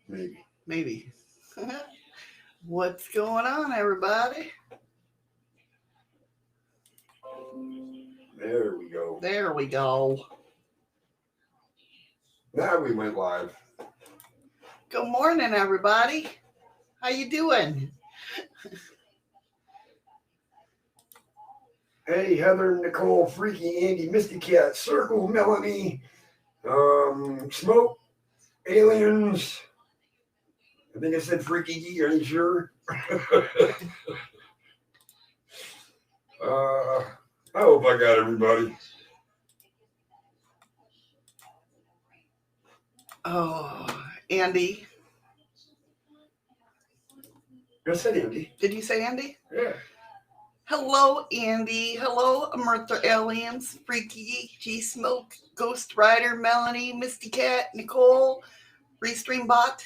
Maybe. What's going on, everybody? There we go. There we go. Now we went live. Good morning, everybody. How you doing? Hey, Heather, Nicole, Freaky, Andy, Misty Cat, Circle, Melanie, Smoke, Aliens. I think I said Freaky G, are you sure? I hope I got everybody. Oh, Andy. I said Andy. Did you say Andy? Yeah. Hello, Andy. Hello, Amertha Aliens, Freaky, G-Smoke, Ghost Rider, Melanie, Misty Cat, Nicole, Restream Bot.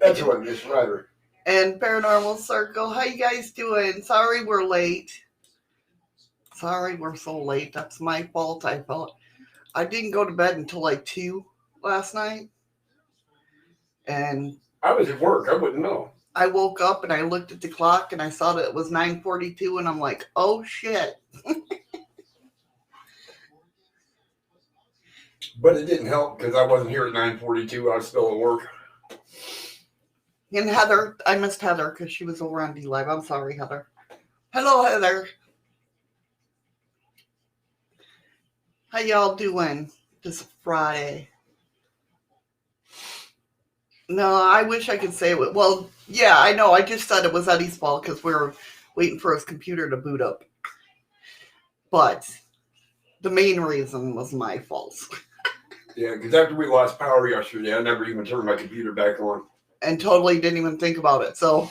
That's what, Miss Rider. And Paranormal Circle. How you guys doing? Sorry we're late. Sorry we're so late. That's my fault. I didn't go to bed until like 2 last night. And I was at work. I wouldn't know. I woke up and I looked at the clock and I saw that it was 9:42 and I'm like, oh shit. But it didn't help because I wasn't here at 9:42. I was still at work. And Heather, I missed Heather because she was over on D-Live. I'm sorry, Heather. Hello, Heather. How y'all doing this Friday? No, I wish I could say it. Well, yeah, I know. I just said it was Eddie's fault because we were waiting for his computer to boot up. But the main reason was my fault. Yeah, because after we lost power yesterday, I never even turned my computer back on. And totally didn't even think about it. So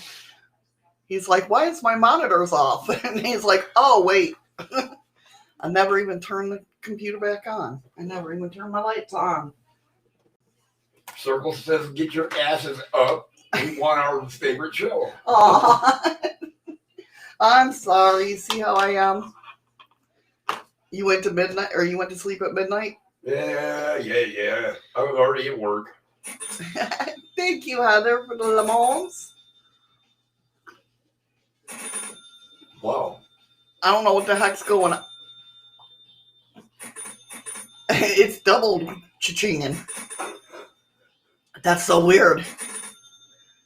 he's like, why is my monitors off? And he's like, oh, wait. I never even turned the computer back on. I never even turned my lights on. Circle says, get your asses up. We want our favorite show. Aw. I'm sorry. You see how I am? You went to midnight, or you went to sleep at midnight? Yeah. I was already at work. Thank you, Heather, for the lemons. Wow. I don't know what the heck's going on. It's doubled cha-chinging. That's so weird.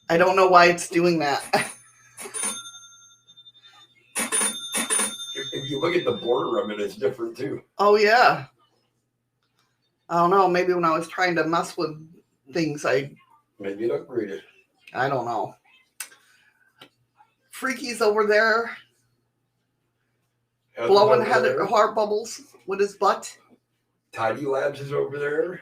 I don't know why it's doing that. If you look at the border of it, it's different too. Oh, yeah. I don't know. Maybe when I was trying to mess with things, Maybe it upgraded. I don't know. Freaky's over there. Blowing heart bubbles with his butt. Tidy Labs is over there.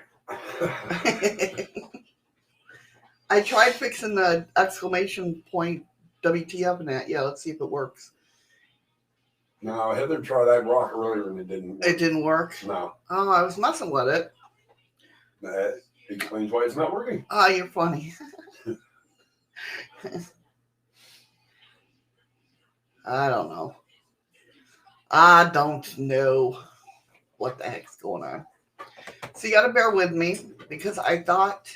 I tried fixing the exclamation point WTF in that. Yeah, let's see if it works. No, Heather tried that rock earlier and it didn't work. It didn't work? No. Oh, I was messing with it. That explains why it's not working. Oh, you're funny. I don't know. I don't know what the heck's going on. So you got to bear with me because I thought...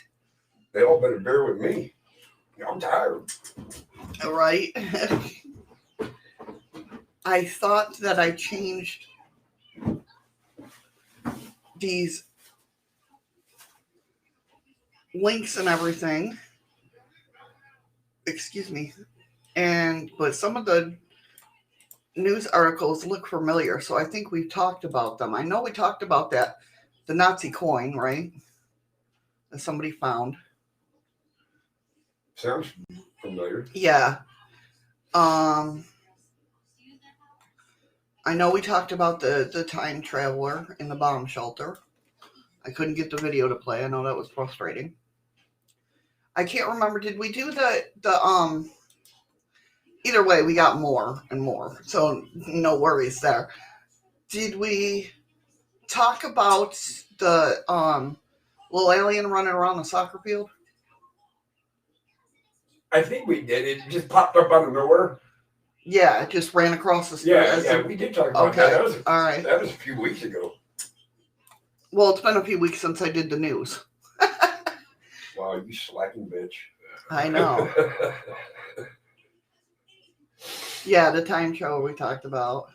They all better bear with me. I'm tired. All right. I thought that I changed these links and everything. Excuse me. But some of the news articles look familiar, so I think we've talked about them. I know we talked about that, the Nazi coin, right? That somebody found. Sounds familiar. Yeah. I know we talked about the time traveler in the bomb shelter. I couldn't get the video to play. I know that was frustrating. I can't remember. Did we do the either way, we got more and more. So no worries there. Did we talk about the little alien running around the soccer field? I think we did. It just popped up out of nowhere. Yeah, it just ran across the street. Yeah, we did talk about that. Okay, all right. That was a few weeks ago. Well, it's been a few weeks since I did the news. Wow, you slacking bitch. I know. Yeah, the time travel we talked about.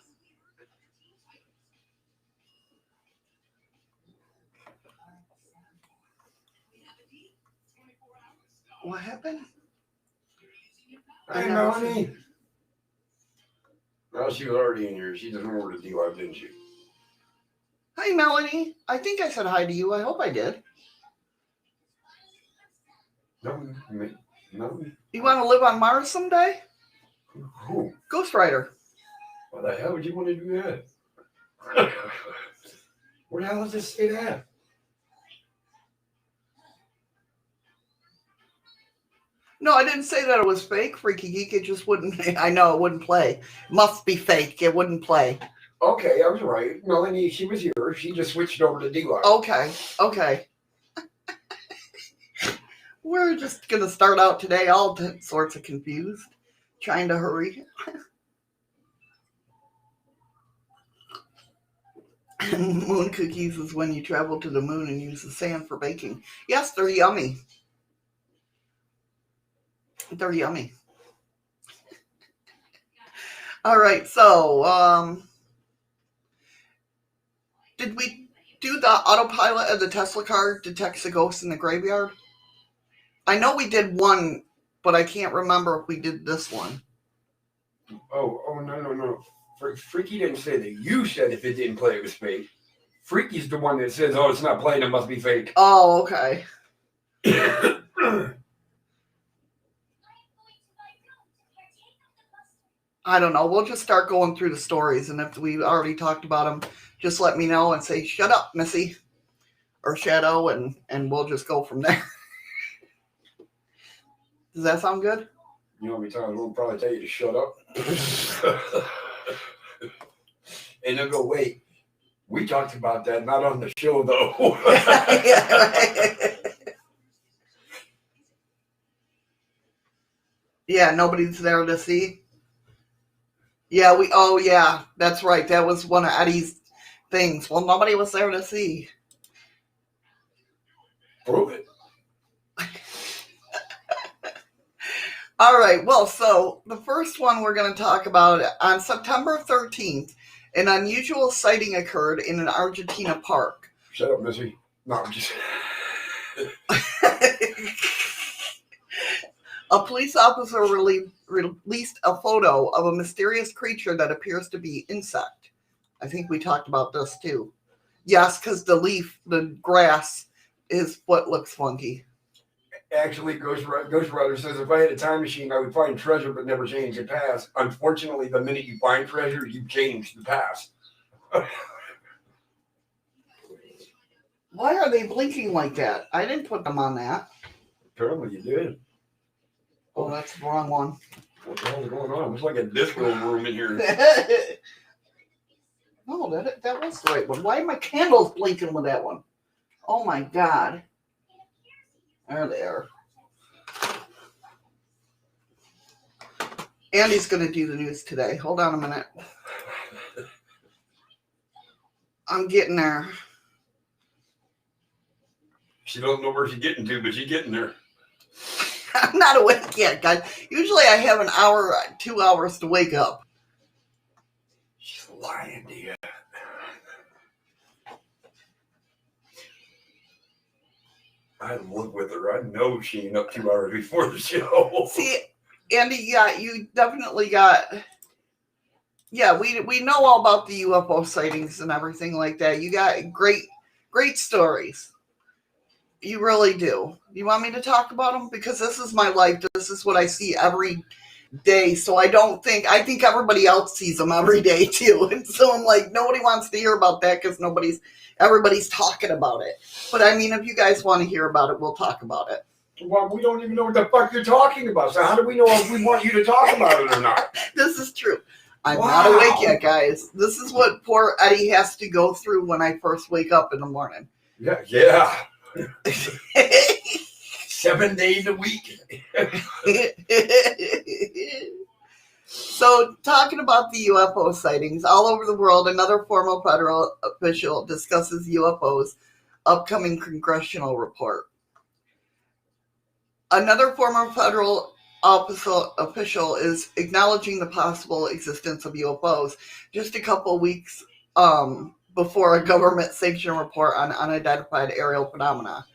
What happened? Hey, Melanie. Well, she was already in here. She doesn't know where to do it, didn't she? Hi, Melanie. I think I said hi to you. I hope I did. No. You want to live on Mars someday? Who? Ghost Rider. Why the hell would you want to do that? Where the hell does this say that? No, I didn't say that it was fake, Freaky Geek. It just wouldn't. I know it wouldn't play. Must be fake. It wouldn't play. Okay, I was right. Melanie, she was here. She just switched over to D-Line. Okay. We're just going to start out today all sorts of confused. Trying to hurry. Moon cookies is when you travel to the moon and use the sand for baking. Yes, they're yummy. They're yummy. All right, so did we do the autopilot of the Tesla car detects a ghost in the graveyard? I know we did one, but I can't remember if we did this one. Oh, no. Freaky didn't say that. You said if it didn't play, it was fake. Freaky's the one that says, oh, it's not playing, it must be fake. Oh, okay. I don't know. We'll just start going through the stories, and if we already talked about them, just let me know and say, shut up, Missy, or Shadow, and we'll just go from there. Does that sound good? You know how many times we'll probably tell you to shut up? And they'll go, wait, we talked about that, not on the show, though. Yeah, nobody's there to see. Yeah, that's right. That was one of Eddie's things. Well, nobody was there to see. Prove it. All right, well, so the first one we're going to talk about, on September 13th, an unusual sighting occurred in an Argentina park. Shut up, Missy. No, I'm just... A police officer released a photo of a mysterious creature that appears to be insect. I think we talked about this too. Yes, because the grass is what looks funky. Actually, Ghost Rider says, if I had a time machine, I would find treasure but never change the past. Unfortunately, the minute you find treasure, you change the past. Why are they blinking like that? I didn't put them on that. Apparently you did. Oh, that's the wrong one. What the hell is going on? It's like a disco room in here. No, that was the right one. Why are my candles blinking with that one? Oh my God. There they are. Andy's going to do the news today. Hold on a minute. I'm getting there. She don't know where she's getting to, but she's getting there. I'm not awake yet, guys. Usually I have an hour, 2 hours to wake up. She's lying to you. I live with her. I know she ain't up 2 hours before the show. See, Andy, yeah, you definitely got... Yeah, we know all about the UFO sightings and everything like that. You got great stories. You really do. You want me to talk about them? Because this is my life. This is what I see every day. So I think everybody else sees them every day too. And so I'm like, nobody wants to hear about that because everybody's talking about it. But I mean, if you guys want to hear about it, we'll talk about it. Well, we don't even know what the fuck you're talking about. So how do we know if we want you to talk about it or not? This is true. I'm not awake yet, guys. This is what poor Eddie has to go through when I first wake up in the morning. Yeah. 7 days a week. So, talking about the UFO sightings all over the world, another former federal official discusses UFOs' upcoming congressional report. Another former federal official is acknowledging the possible existence of UFOs just a couple weeks before a government-sanctioned report on unidentified aerial phenomena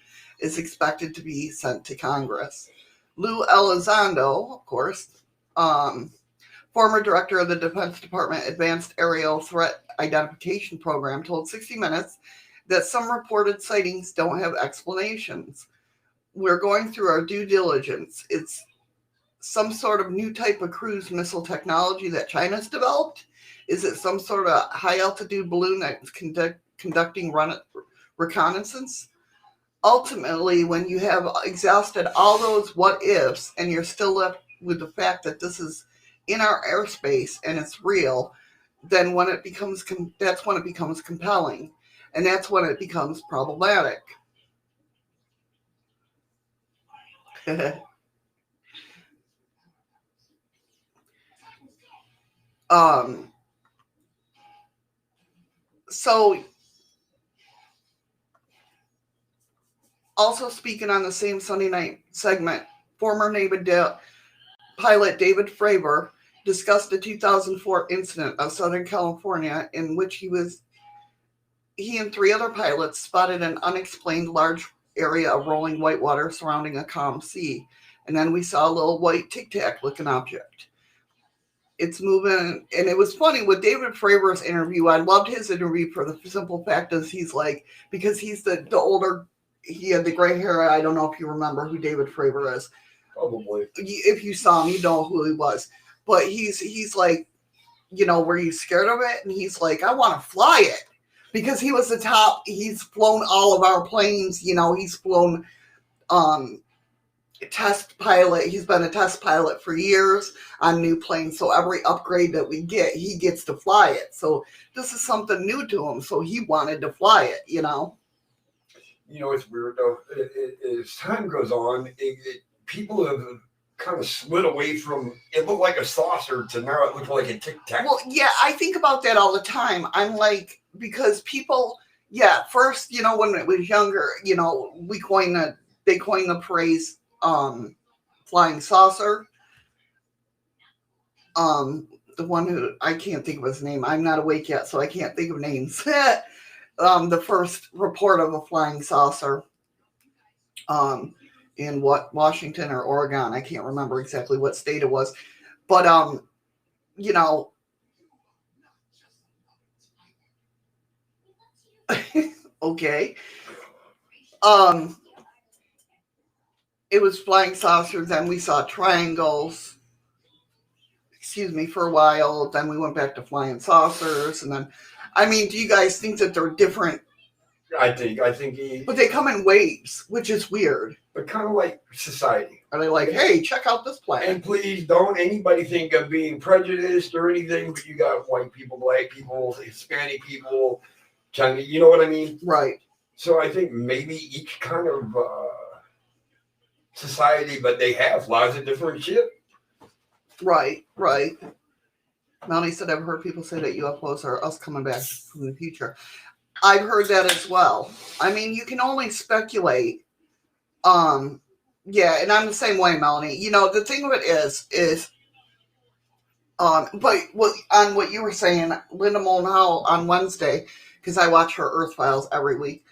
is expected to be sent to Congress. Lou Elizondo, of course, former director of the Defense Department Advanced Aerial Threat Identification Program, told 60 Minutes that some reported sightings don't have explanations. We're going through our due diligence. It's some sort of new type of cruise missile technology that China's developed? Is it some sort of high-altitude balloon that's conducting reconnaissance? Ultimately, when you have exhausted all those what-ifs and you're still left with the fact that this is in our airspace and it's real, then when it becomes that's when it becomes compelling, and that's when it becomes problematic. So, also speaking on the same Sunday night segment, former Navy pilot David Fravor discussed the 2004 incident of Southern California in which he and 3 other pilots spotted an unexplained large area of rolling white water surrounding a calm sea. And then we saw a little white tic-tac looking object. It's moving, and it was funny with David Fravor's interview. I loved his interview for the simple fact is he's like, because he's the older, he had the gray hair. I don't know if you remember who David Fravor is. Probably. If you saw him, you know who he was. But he's like, were you scared of it? And he's like, I want to fly it. Because he was the top, he's flown all of our planes, he's flown test pilot. He's been a test pilot for years on new planes. So every upgrade that we get, he gets to fly it. So this is something new to him. So he wanted to fly it, It's weird though. As time goes on, people have kind of slid away from it looked like a saucer to now it looks like a tic-tac. Well, yeah, I think about that all the time. I'm like, because people, first, when it was younger, they coined the phrase flying saucer. The one who, I can't think of his name. I'm not awake yet, so I can't think of names. The first report of a flying saucer in Washington or Oregon. I can't remember exactly what state it was. But, okay. It was flying saucers, then we saw triangles, for a while. Then we went back to flying saucers. And then, do you guys think that they're different? I think but they come in waves, which is weird. But kind of like society. Are they like, hey, check out this planet? And please don't anybody think of being prejudiced or anything, but you got white people, black people, Hispanic people, Chinese, you know what I mean? Right. So I think maybe each kind of society, but they have lots of different shit. Right. Melanie said, I've heard people say that UFOs are us coming back from the future. I've heard that as well. You can only speculate. And I'm the same way, Melanie. The thing of it is, but on what you were saying, Linda Mullenhow on Wednesday, because I watch her Earth Files every week.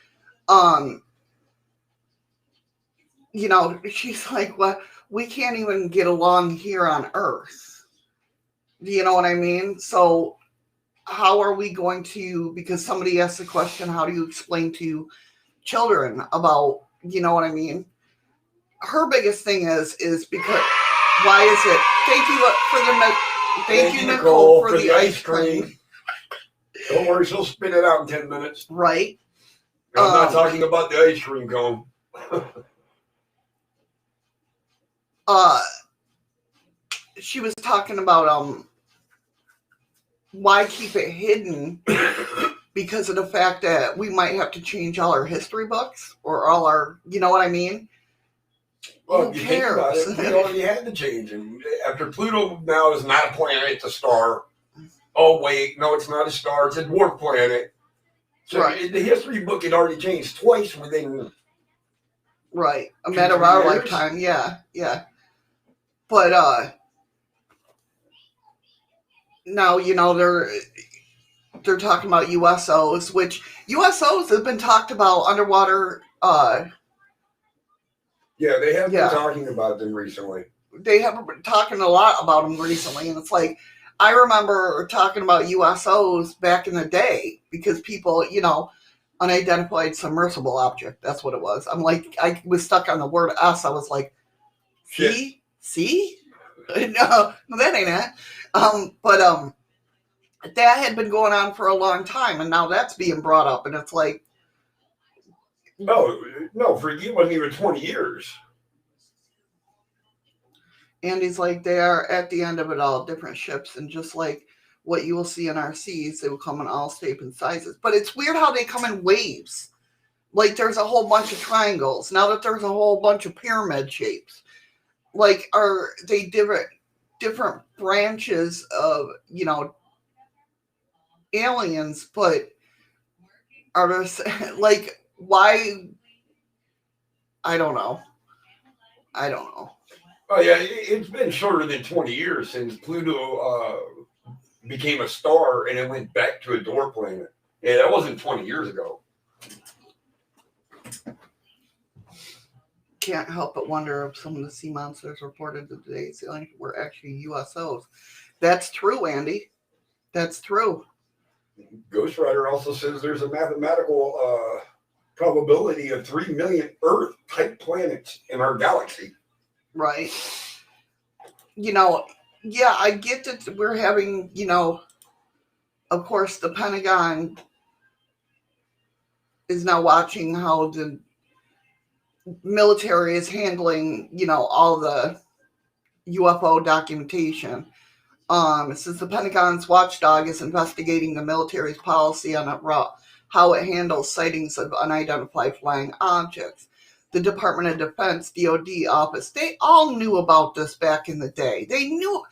She's like, well, we can't even get along here on Earth. Do you know what I mean? So how are we going to, because somebody asked the question, how do you explain to children about, you know what I mean? Her biggest thing is because, why is it? Thank you, Nicole, for the ice cream. Don't worry, she'll spit it out in 10 minutes. Right. I'm not talking about the ice cream cone. She was talking about why keep it hidden because of the fact that we might have to change all our history books or all our, you know what I mean? Well, if you think about it, you had to change it. After Pluto now is not a planet, it's a star. Oh, wait, no, it's not a star, it's a dwarf planet. So right. The history book had already changed twice within Right. A 2, matter of 3 our years? lifetime. Yeah. Yeah. But now, they're talking about USOs, which USOs have been talked about underwater. Yeah, they have Yeah. been talking about them recently. They have been talking a lot about them recently, and it's like, I remember talking about USOs back in the day because people, unidentified submersible object. That's what it was. I'm like, I was stuck on the word S. I was like, see? No, that ain't it. But that had been going on for a long time, and now that's being brought up, and it's like, no, for you, it wasn't even 20 years. and he's like, they are at the end of it all, different ships, and just like what you will see in our seas, they will come in all shapes and sizes. But it's weird how they come in waves. Like there's a whole bunch of triangles. Now that there's a whole bunch of pyramid shapes. Like, are they different branches of, aliens, but are there, like, why? I don't know. Oh yeah, it's been shorter than 20 years since Pluto became a star and it went back to a dwarf planet. Yeah, that wasn't 20 years ago. Can't help but wonder if some of the sea monsters reported today sailing were actually USOs. That's true, Andy. That's true. Ghost Rider also says there's a mathematical probability of 3 million Earth-type planets in our galaxy. Right. Yeah, I get that we're having, of course, the Pentagon is now watching how the military is handling, all the UFO documentation. Since the Pentagon's watchdog is investigating the military's policy on how it handles sightings of unidentified flying objects. The Department of Defense, DoD office, they all knew about this back in the day. They knew,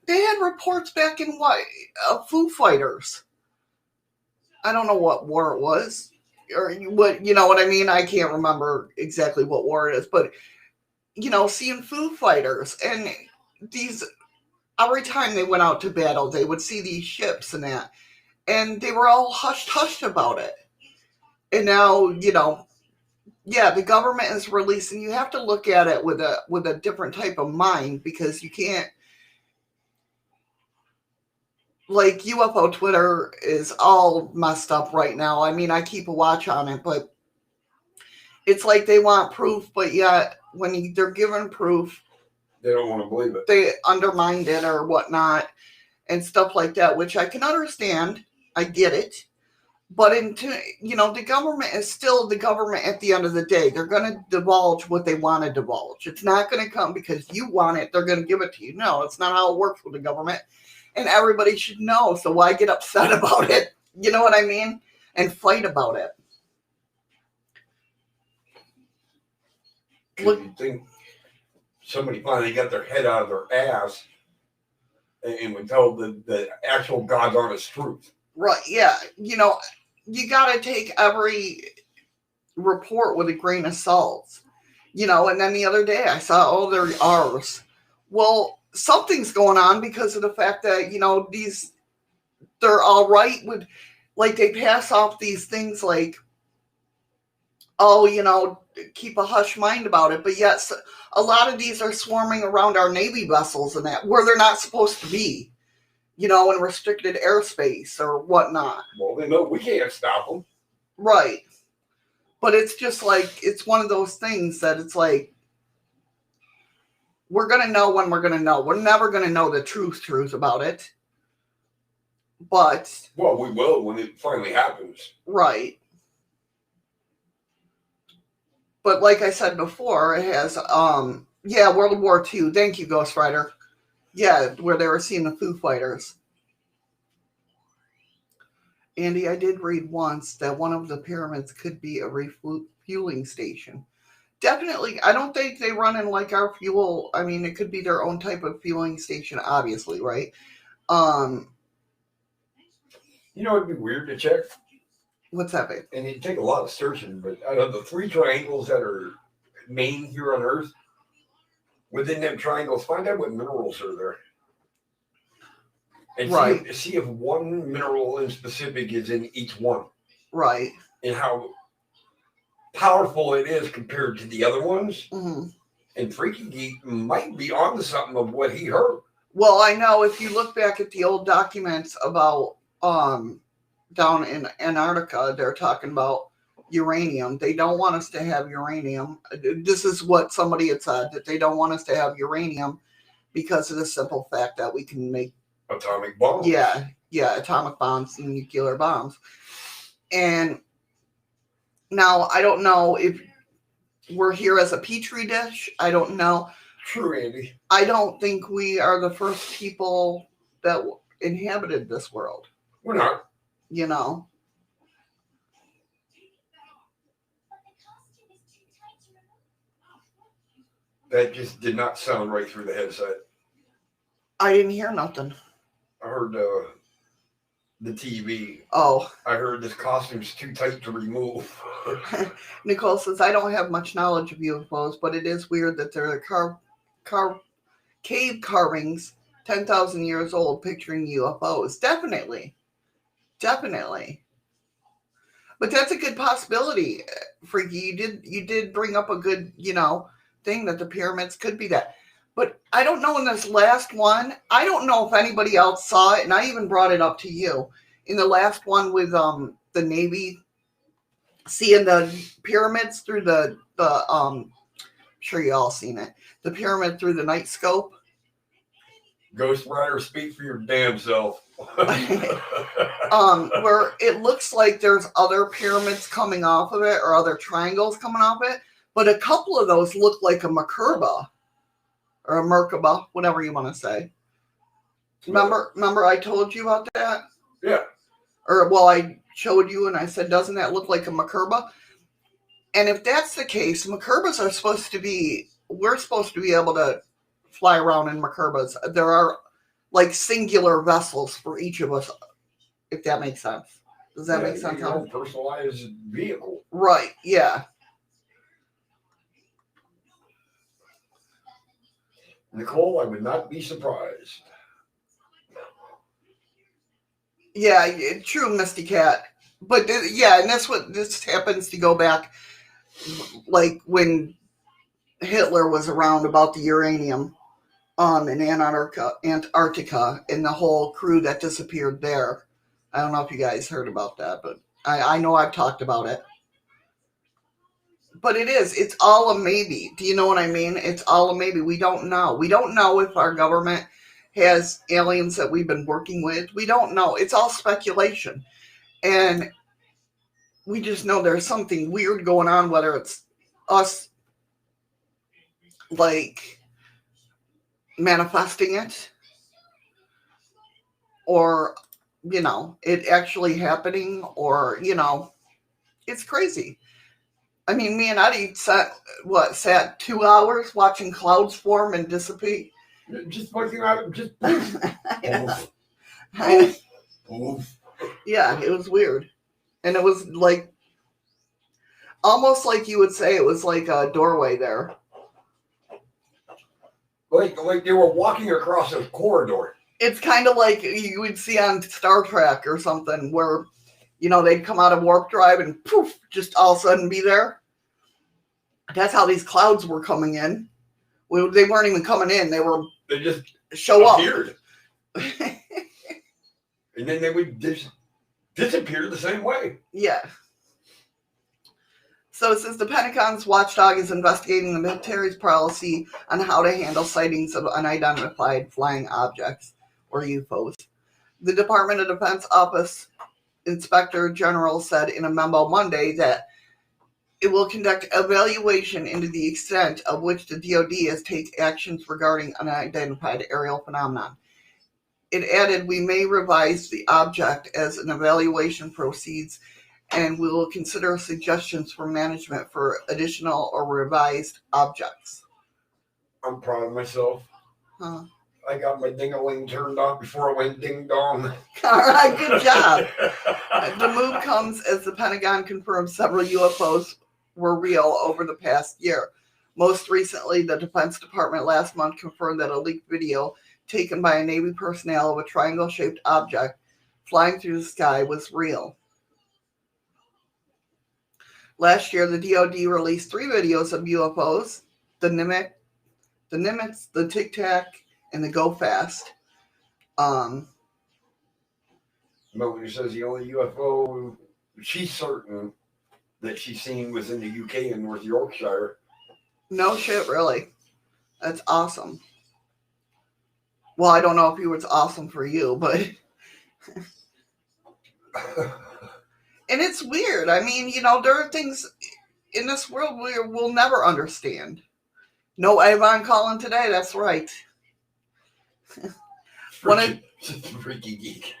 they had reports back in Foo Fighters. I don't know what war it was, or what, you know what I mean? I can't remember exactly what war it is, but, seeing Foo Fighters and these, every time they went out to battle, they would see these ships and that, and they were all hushed about it. And now, yeah, the government is releasing. You have to look at it with a different type of mind, because you can't, like, UFO Twitter is all messed up right now. I mean, I keep a watch on it, but it's like they want proof, but yet when they're given proof, they don't want to believe it. They undermined it or whatnot and stuff like that, which I can understand. I get it. But the government is still the government at the end of the day. They're going to divulge what they want to divulge. It's not going to come because you want it. They're going to give it to you. No, it's not how it works with the government. And everybody should know. So why get upset about it? You know what I mean? And fight about it. Look, you think somebody finally got their head out of their ass and would tell the actual God's honest truth. Right, yeah. You got to take every report with a grain of salt. And then the other day I saw, they're ours. Well, something's going on because of the fact that, they're all right with, like, they pass off these things like, keep a hush mind about it. But yes, a lot of these are swarming around our Navy vessels and that, where they're not supposed to be, in restricted airspace or whatnot. Well, they know we can't stop them. Right. But it's just like, it's one of those things that it's like, we're going to know when we're going to know. We're never going to know the truth about it. But. Well, we will when it finally happens. Right. But like I said before, it has, World War II. Thank you, Ghost Rider. Yeah, where they were seeing the Foo Fighters. Andy, I did read once that one of the pyramids could be a refueling station. Definitely, I don't think they run in like our fuel. I mean, it could be their own type of fueling station, obviously, right? It'd be weird to check. What's that, babe? And it'd take a lot of searching, but out of the 3 triangles that are main here on Earth, within them triangles, find out what minerals are there. And Right. see if one mineral in specific is in each one. Right. And how powerful it is compared to the other ones. Mm-hmm. And Freaky Geek might be onto something of what he heard. Well, I know if you look back at the old documents about down in Antarctica, they're talking about uranium. They don't want us to have uranium. This is what somebody had said, that they don't want us to have uranium because of the simple fact that we can make atomic bombs. Yeah, atomic bombs and nuclear bombs. And now I don't know if we're here as a petri dish. I don't know. True, Andy. I don't think we are the first people that inhabited this world. We're not. You know. That just did not sound right through the headset. I didn't hear nothing. I heard the TV. Oh. I heard this costume's too tight to remove. Nicole says, I don't have much knowledge of UFOs, but it is weird that there are cave carvings 10,000 years old picturing UFOs. Definitely. But that's a good possibility, Freaky. You did bring up a good, thing that the pyramids could be that. But I don't know in this last one, I don't know if anybody else saw it, and I even brought it up to you. In the last one with the Navy, seeing the pyramids through the I'm sure you all seen it, the pyramid through the night scope. Ghost Rider, speak for your damn self. Where it looks like there's other pyramids coming off of it or other triangles coming off it, but a couple of those look like a Merkaba. Or a Merkaba, whatever you want to say. Remember I told you about that? Yeah. I showed you and I said, doesn't that look like a Merkaba? And if that's the case, Merkabas are we're supposed to be able to fly around in Merkabas. There are like singular vessels for each of us, if that makes sense. Does that make sense? Your own personalized vehicle. Right, yeah. Nicole, I would not be surprised. Yeah, true, Misty Cat. But and this happens to go back, like when Hitler was around about the uranium in Antarctica and the whole crew that disappeared there. I don't know if you guys heard about that, but I know I've talked about it. But it's all a maybe. Do you know what I mean? It's all a maybe. We don't know. We don't know if our government has aliens that we've been working with. We don't know. It's all speculation. And we just know there's something weird going on, whether it's us, like, manifesting it or, it actually happening or, it's crazy. I mean, me and Eddie sat 2 hours watching clouds form and dissipate. Just looking at it, just poof. Poof. Yeah, it was weird. And it was like, almost like you would say it was like a doorway there. Like they were walking across a corridor. It's kind of like you would see on Star Trek or something where, they'd come out of warp drive and poof, just all of a sudden be there. That's how these clouds were coming in. They weren't even coming in. They just appeared. Up. And then they would just disappear the same way. Yeah. So it says the Pentagon's watchdog is investigating the military's policy on how to handle sightings of unidentified flying objects, or UFOs. The Department of Defense Office Inspector General said in a memo Monday that it will conduct evaluation into the extent of which the DoD has taken actions regarding unidentified aerial phenomenon. It added, we may revise the object as an evaluation proceeds, and we will consider suggestions for management for additional or revised objects. I'm proud of myself. Huh. I got my ding-a-ling turned off before it went ding-dong. All right, good job. The move comes as the Pentagon confirmed several UFOs were real over the past year. Most recently, the Defense Department last month confirmed that a leaked video taken by a Navy personnel of a triangle-shaped object flying through the sky was real. Last year, the DoD released 3 videos of UFOs, the Nimitz, the Tic Tac, and the Go Fast. But when he says the only UFO she's certain that she's seen was in the UK in North Yorkshire. No shit, really. That's awesome. Well, I don't know if it was awesome for you, but... And it's weird. I mean, you know, there are things in this world we'll never understand. No Avon calling today, that's right. Freaky geek.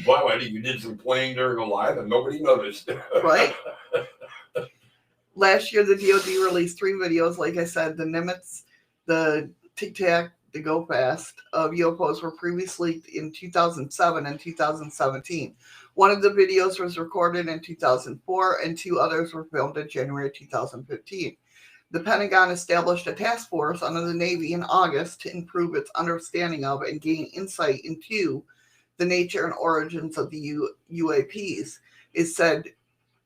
Wow, Eddie, you did some playing during a live and nobody noticed. Right? Last year, the DoD released 3 videos, like I said, the Nimitz, the Tic Tac, the Go Fast of UFOs were previously in 2007 and 2017. One of the videos was recorded in 2004, and 2 others were filmed in January 2015. The Pentagon established a task force under the Navy in August to improve its understanding of and gain insight into the nature and origins of the UAPs, it said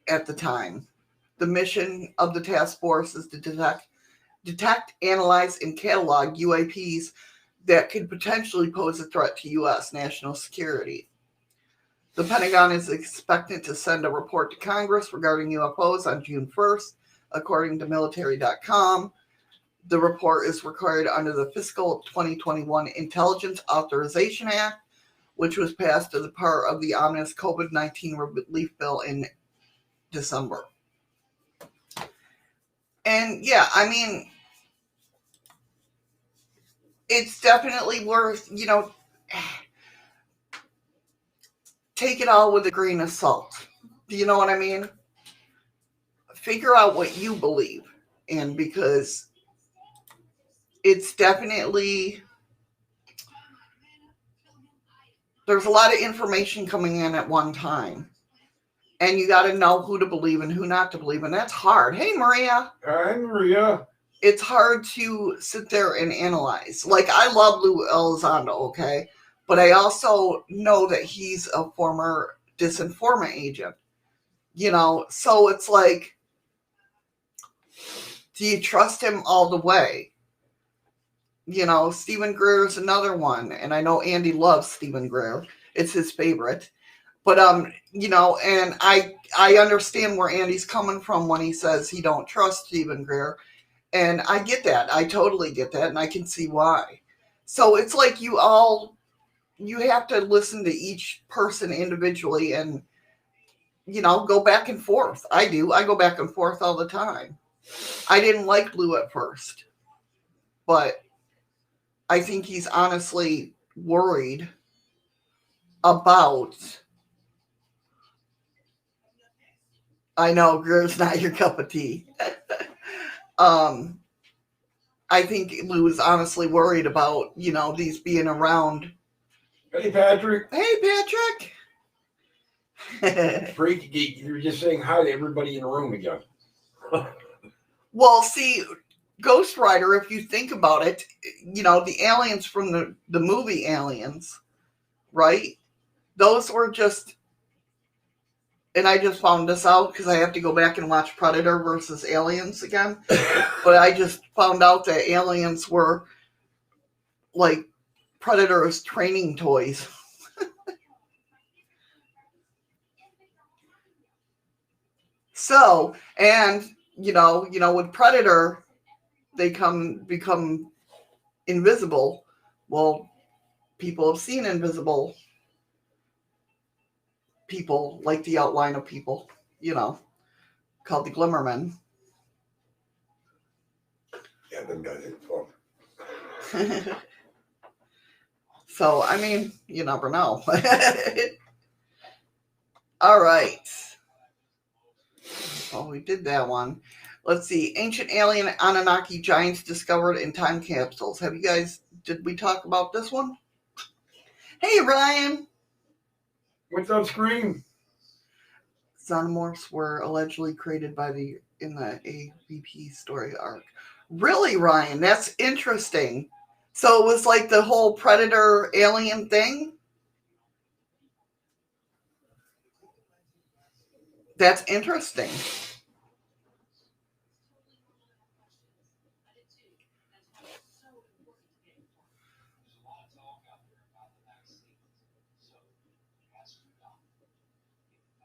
at the time. The mission of the task force is to detect, analyze, and catalog UAPs that could potentially pose a threat to U.S. national security. The Pentagon is expected to send a report to Congress regarding UFOs on June 1st, according to military.com. The report is required under the fiscal 2021 Intelligence Authorization Act, which was passed as a part of the ominous COVID-19 relief bill in December. And yeah, I mean, it's definitely worth, you know, take it all with a grain of salt. Do you know what I mean? Figure out what you believe in, because it's definitely, there's a lot of information coming in at one time. And you got to know who to believe and who not to believe. And that's hard. Hey, Maria. Hi, Maria. It's hard to sit there and analyze. Like, I love Lou Elizondo, okay? But I also know that he's a former disinformant agent. You know, so it's like, do you trust him all the way? You know, Stephen Greer is another one. And I know Andy loves Stephen Greer. It's his favorite. But, you know, and I understand where Andy's coming from when he says he don't trust Stephen Greer. And I get that. I totally get that. And I can see why. So it's like you have to listen to each person individually and, you know, go back and forth. I do. I go back and forth all the time. I didn't like Lou at first. But I think he's honestly worried about... I know, Greer's not your cup of tea. I think Lou is honestly worried about, you know, these being around. Hey, Patrick. Hey, Patrick. Freaky geek, you were just saying hi to everybody in the room again. Well, see, Ghost Rider, if you think about it, you know, the aliens from the movie Aliens, right? Those were just... And I just found this out because I have to go back and watch Predator versus Aliens again. But I just found out that aliens were like Predator's training toys. So, and you know, with Predator, they become invisible. Well, people have seen invisible people, like the outline of people, you know, called the Glimmermen. Yeah, them guys ain't fun. So, I mean, you never know. All right. Oh, we did that one. Let's see. Ancient alien Anunnaki giants discovered in time capsules. Did we talk about this one? Hey, Ryan. What's up, Scream? Xenomorphs were allegedly created in the AVP story arc. Really, Ryan? That's interesting. So it was like the whole predator alien thing? That's interesting.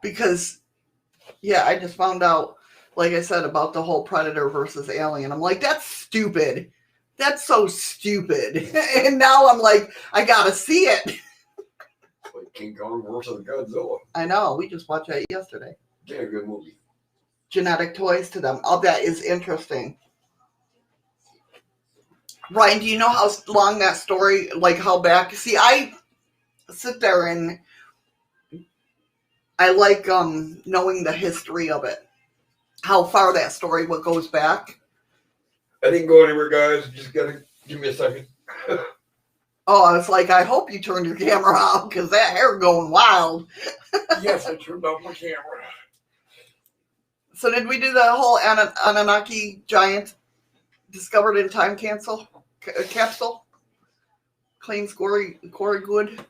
Because, yeah, I just found out, like I said, about the whole predator versus alien. I'm like, that's stupid. That's so stupid. And now I'm like, I gotta see it. Like King Kong versus Godzilla. I know. We just watched that yesterday. Yeah, good movie. Genetic toys to them. Oh, that is interesting. Ryan, do you know how long that story, like how back? See, I sit there and I like knowing the history of it. How far that story what goes back. I didn't go anywhere, guys. Just gotta give me a second. Oh, I was like, I hope you turned your camera off because that hair going wild. Yes, I turned off my camera. So did we do the whole Anunnaki giant discovered in time capsule? Claims Corey Good.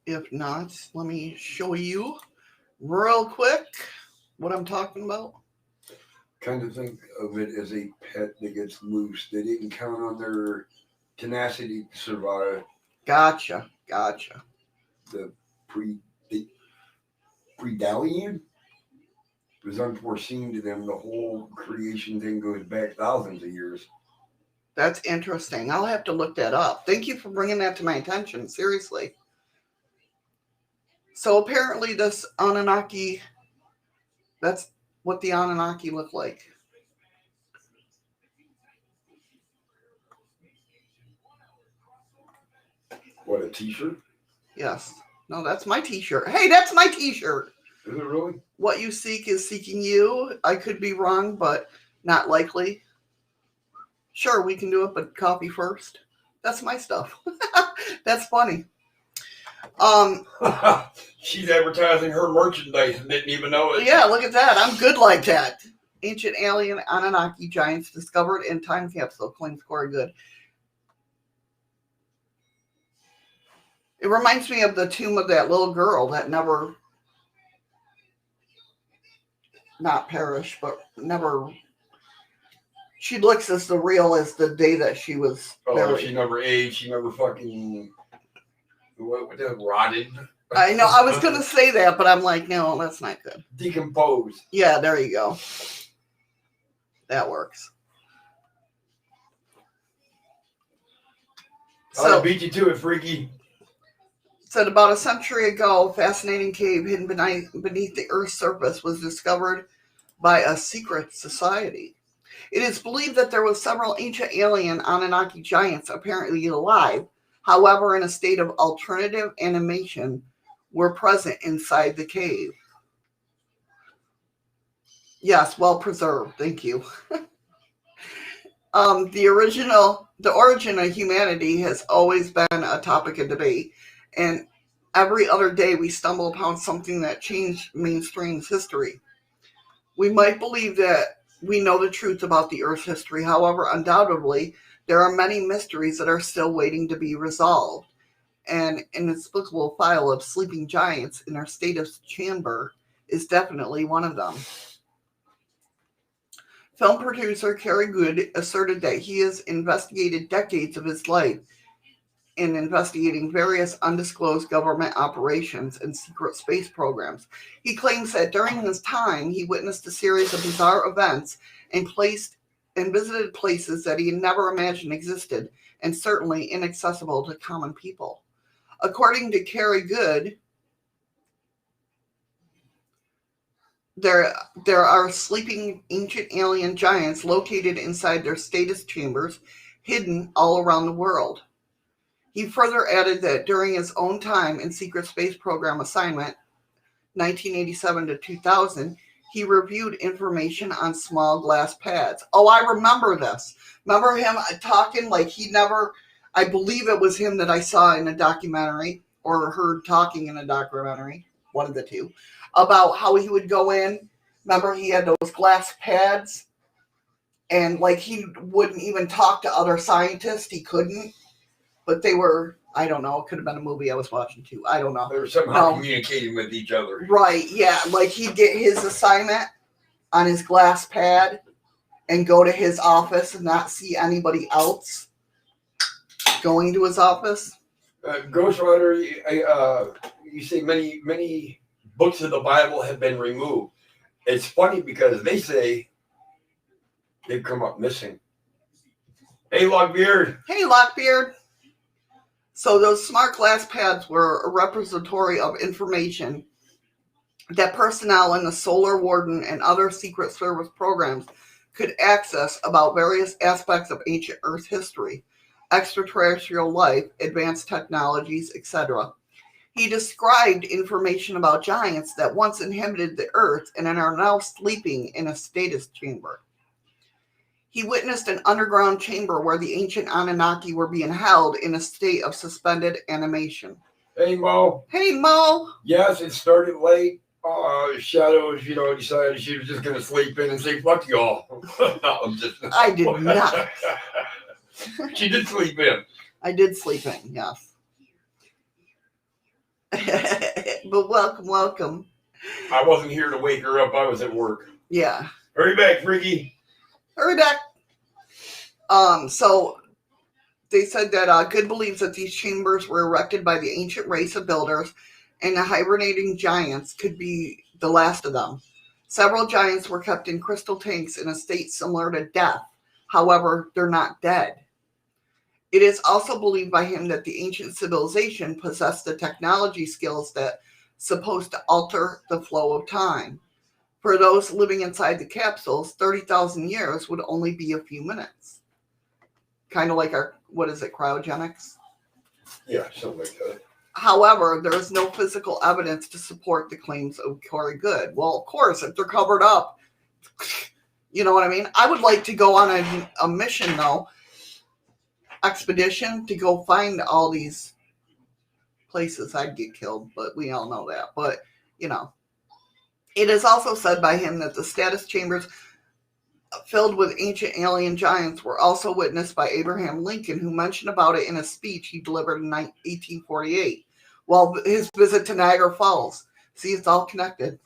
If not, let me show you real quick what I'm talking about. Kind of think of it as a pet that gets loose. They didn't count on their tenacity to survive. Gotcha. The predalien was unforeseen to them. The whole creation thing goes back thousands of years. That's interesting. I'll have to look that up. Thank you for bringing that to my attention. Seriously. So apparently this Anunnaki, that's what the Anunnaki look like. What, a t-shirt? Yes. No, that's my t-shirt. Hey, that's my t-shirt. Is it really? What you seek is seeking you. I could be wrong, but not likely. Sure, we can do it, but coffee first. That's my stuff. That's funny. She's advertising her merchandise and didn't even know it. Yeah, look at that. I'm good like that. Ancient alien Anunnaki giants discovered in time capsule, claims Corey Good. It reminds me of the tomb of that little girl that never, not perished, but never. She looks as the real as the day that she was buried. She never aged. She never fucking rotted. I know. I was going to say that, but I'm like, no, that's not good. Decomposed. Yeah, there you go. That works. So, I beat you to it, freaky. Said about a century ago, a fascinating cave hidden beneath the Earth's surface was discovered by a secret society. It is believed that there were several ancient alien Anunnaki giants apparently alive, however, in a state of alternative animation, were present inside the cave. Yes, well preserved. Thank you. The origin of humanity has always been a topic of debate, and every other day we stumble upon something that changed mainstream's history. We might believe that we know the truth about the Earth's history. However, undoubtedly, there are many mysteries that are still waiting to be resolved. And an inexplicable file of sleeping giants in our status chamber is definitely one of them. Film producer Kerry Good asserted that he has investigated decades of his life in investigating various undisclosed government operations and secret space programs. He claims that during his time, he witnessed a series of bizarre events and visited places that he had never imagined existed and certainly inaccessible to common people. According to Kerry Good, there are sleeping ancient alien giants located inside their status chambers, hidden all around the world. He further added that during his own time in secret space program assignment, 1987 to 2000, he reviewed information on small glass pads. Oh, I remember this. Remember him talking like he never, I believe it was him that I saw in a documentary or heard talking in a documentary, one of the two. about how he would go in. Remember, he had those glass pads, and like he wouldn't even talk to other scientists. He couldn't, but they were. I don't know. It could have been a movie I was watching too. I don't know. They were somehow communicating with each other. Right? Yeah. Like he'd get his assignment on his glass pad and go to his office and not see anybody else going to his office. Ghost Rider, you say many books of the Bible have been removed. It's funny because they say they've come up missing. Hey, Lockbeard. Hey, Lockbeard. So those smart glass pads were a repository of information that personnel in the Solar Warden and other Secret Service programs could access about various aspects of ancient Earth history, extraterrestrial life, advanced technologies, etc. He described information about giants that once inhabited the Earth and are now sleeping in a stasis chamber. He witnessed an underground chamber where the ancient Anunnaki were being held in a state of suspended animation. Hey, Mo. Hey, Mo. Yes, it started late. Shadows, decided she was just going to sleep in and say, fuck y'all. No, I did not. She did sleep in. I did sleep in, yes. But welcome. I wasn't here to wake her up. I was at work. Yeah. Hurry back, Freaky. Hurry back. So they said that Good believes that these chambers were erected by the ancient race of builders, and the hibernating giants could be the last of them. Several giants were kept in crystal tanks in a state similar to death. However, they're not dead. It is also believed by him that the ancient civilization possessed the technology skills that supposed to alter the flow of time. For those living inside the capsules, 30,000 years would only be a few minutes. Kind of like our, cryogenics? Yeah, something like that. However, there is no physical evidence to support the claims of Corey Good. Well, of course, if they're covered up, you know what I mean? I would like to go on a mission, though, expedition, to go find all these places. I'd get killed, but we all know that. But, it is also said by him that the stasis chambers filled with ancient alien giants were also witnessed by Abraham Lincoln, who mentioned about it in a speech he delivered in 1848 while his visit to Niagara Falls. See, it's all connected.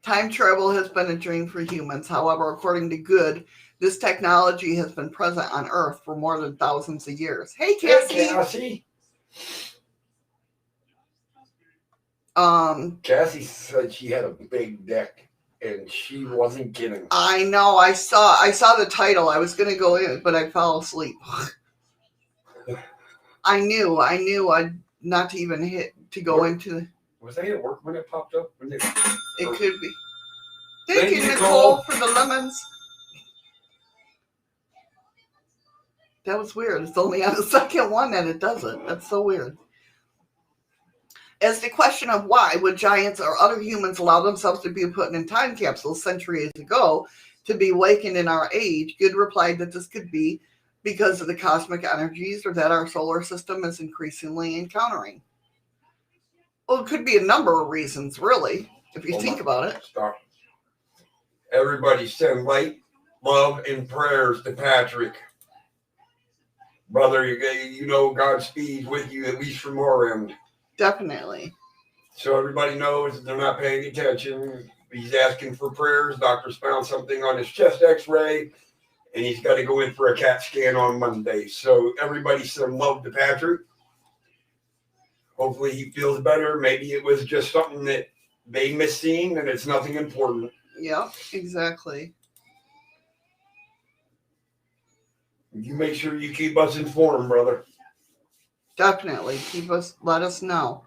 Time travel has been a dream for humans. However, according to Good, this technology has been present on Earth for more than thousands of years. Hey, Cassie. Hey, Cassie. Cassie said she had a big deck, and she wasn't kidding. I know. I saw the title. I was going to go in, but I fell asleep. I knew I'd not to even go into. Was I at work when it popped up? It could be. Thank you, Nicole, for the lemons. That was weird. It's only on the second one that it does it. That's so weird. As the question of why would giants or other humans allow themselves to be put in time capsules centuries ago to be awakened in our age, Good replied that this could be because of the cosmic energies or that our solar system is increasingly encountering. Well, it could be a number of reasons, really, if you think about it. Stop. Everybody send light, love, and prayers to Patrick. Brother, Godspeed with you, at least from our end. Definitely. So everybody knows that they're not paying attention. He's asking for prayers. Doctor's found something on his chest x-ray, and he's got to go in for a CAT scan on Monday. So everybody send love to Patrick. Hopefully he feels better. Maybe it was just something that they misseen and it's nothing important. Yep, exactly. You make sure you keep us informed, brother. Definitely. Let us know.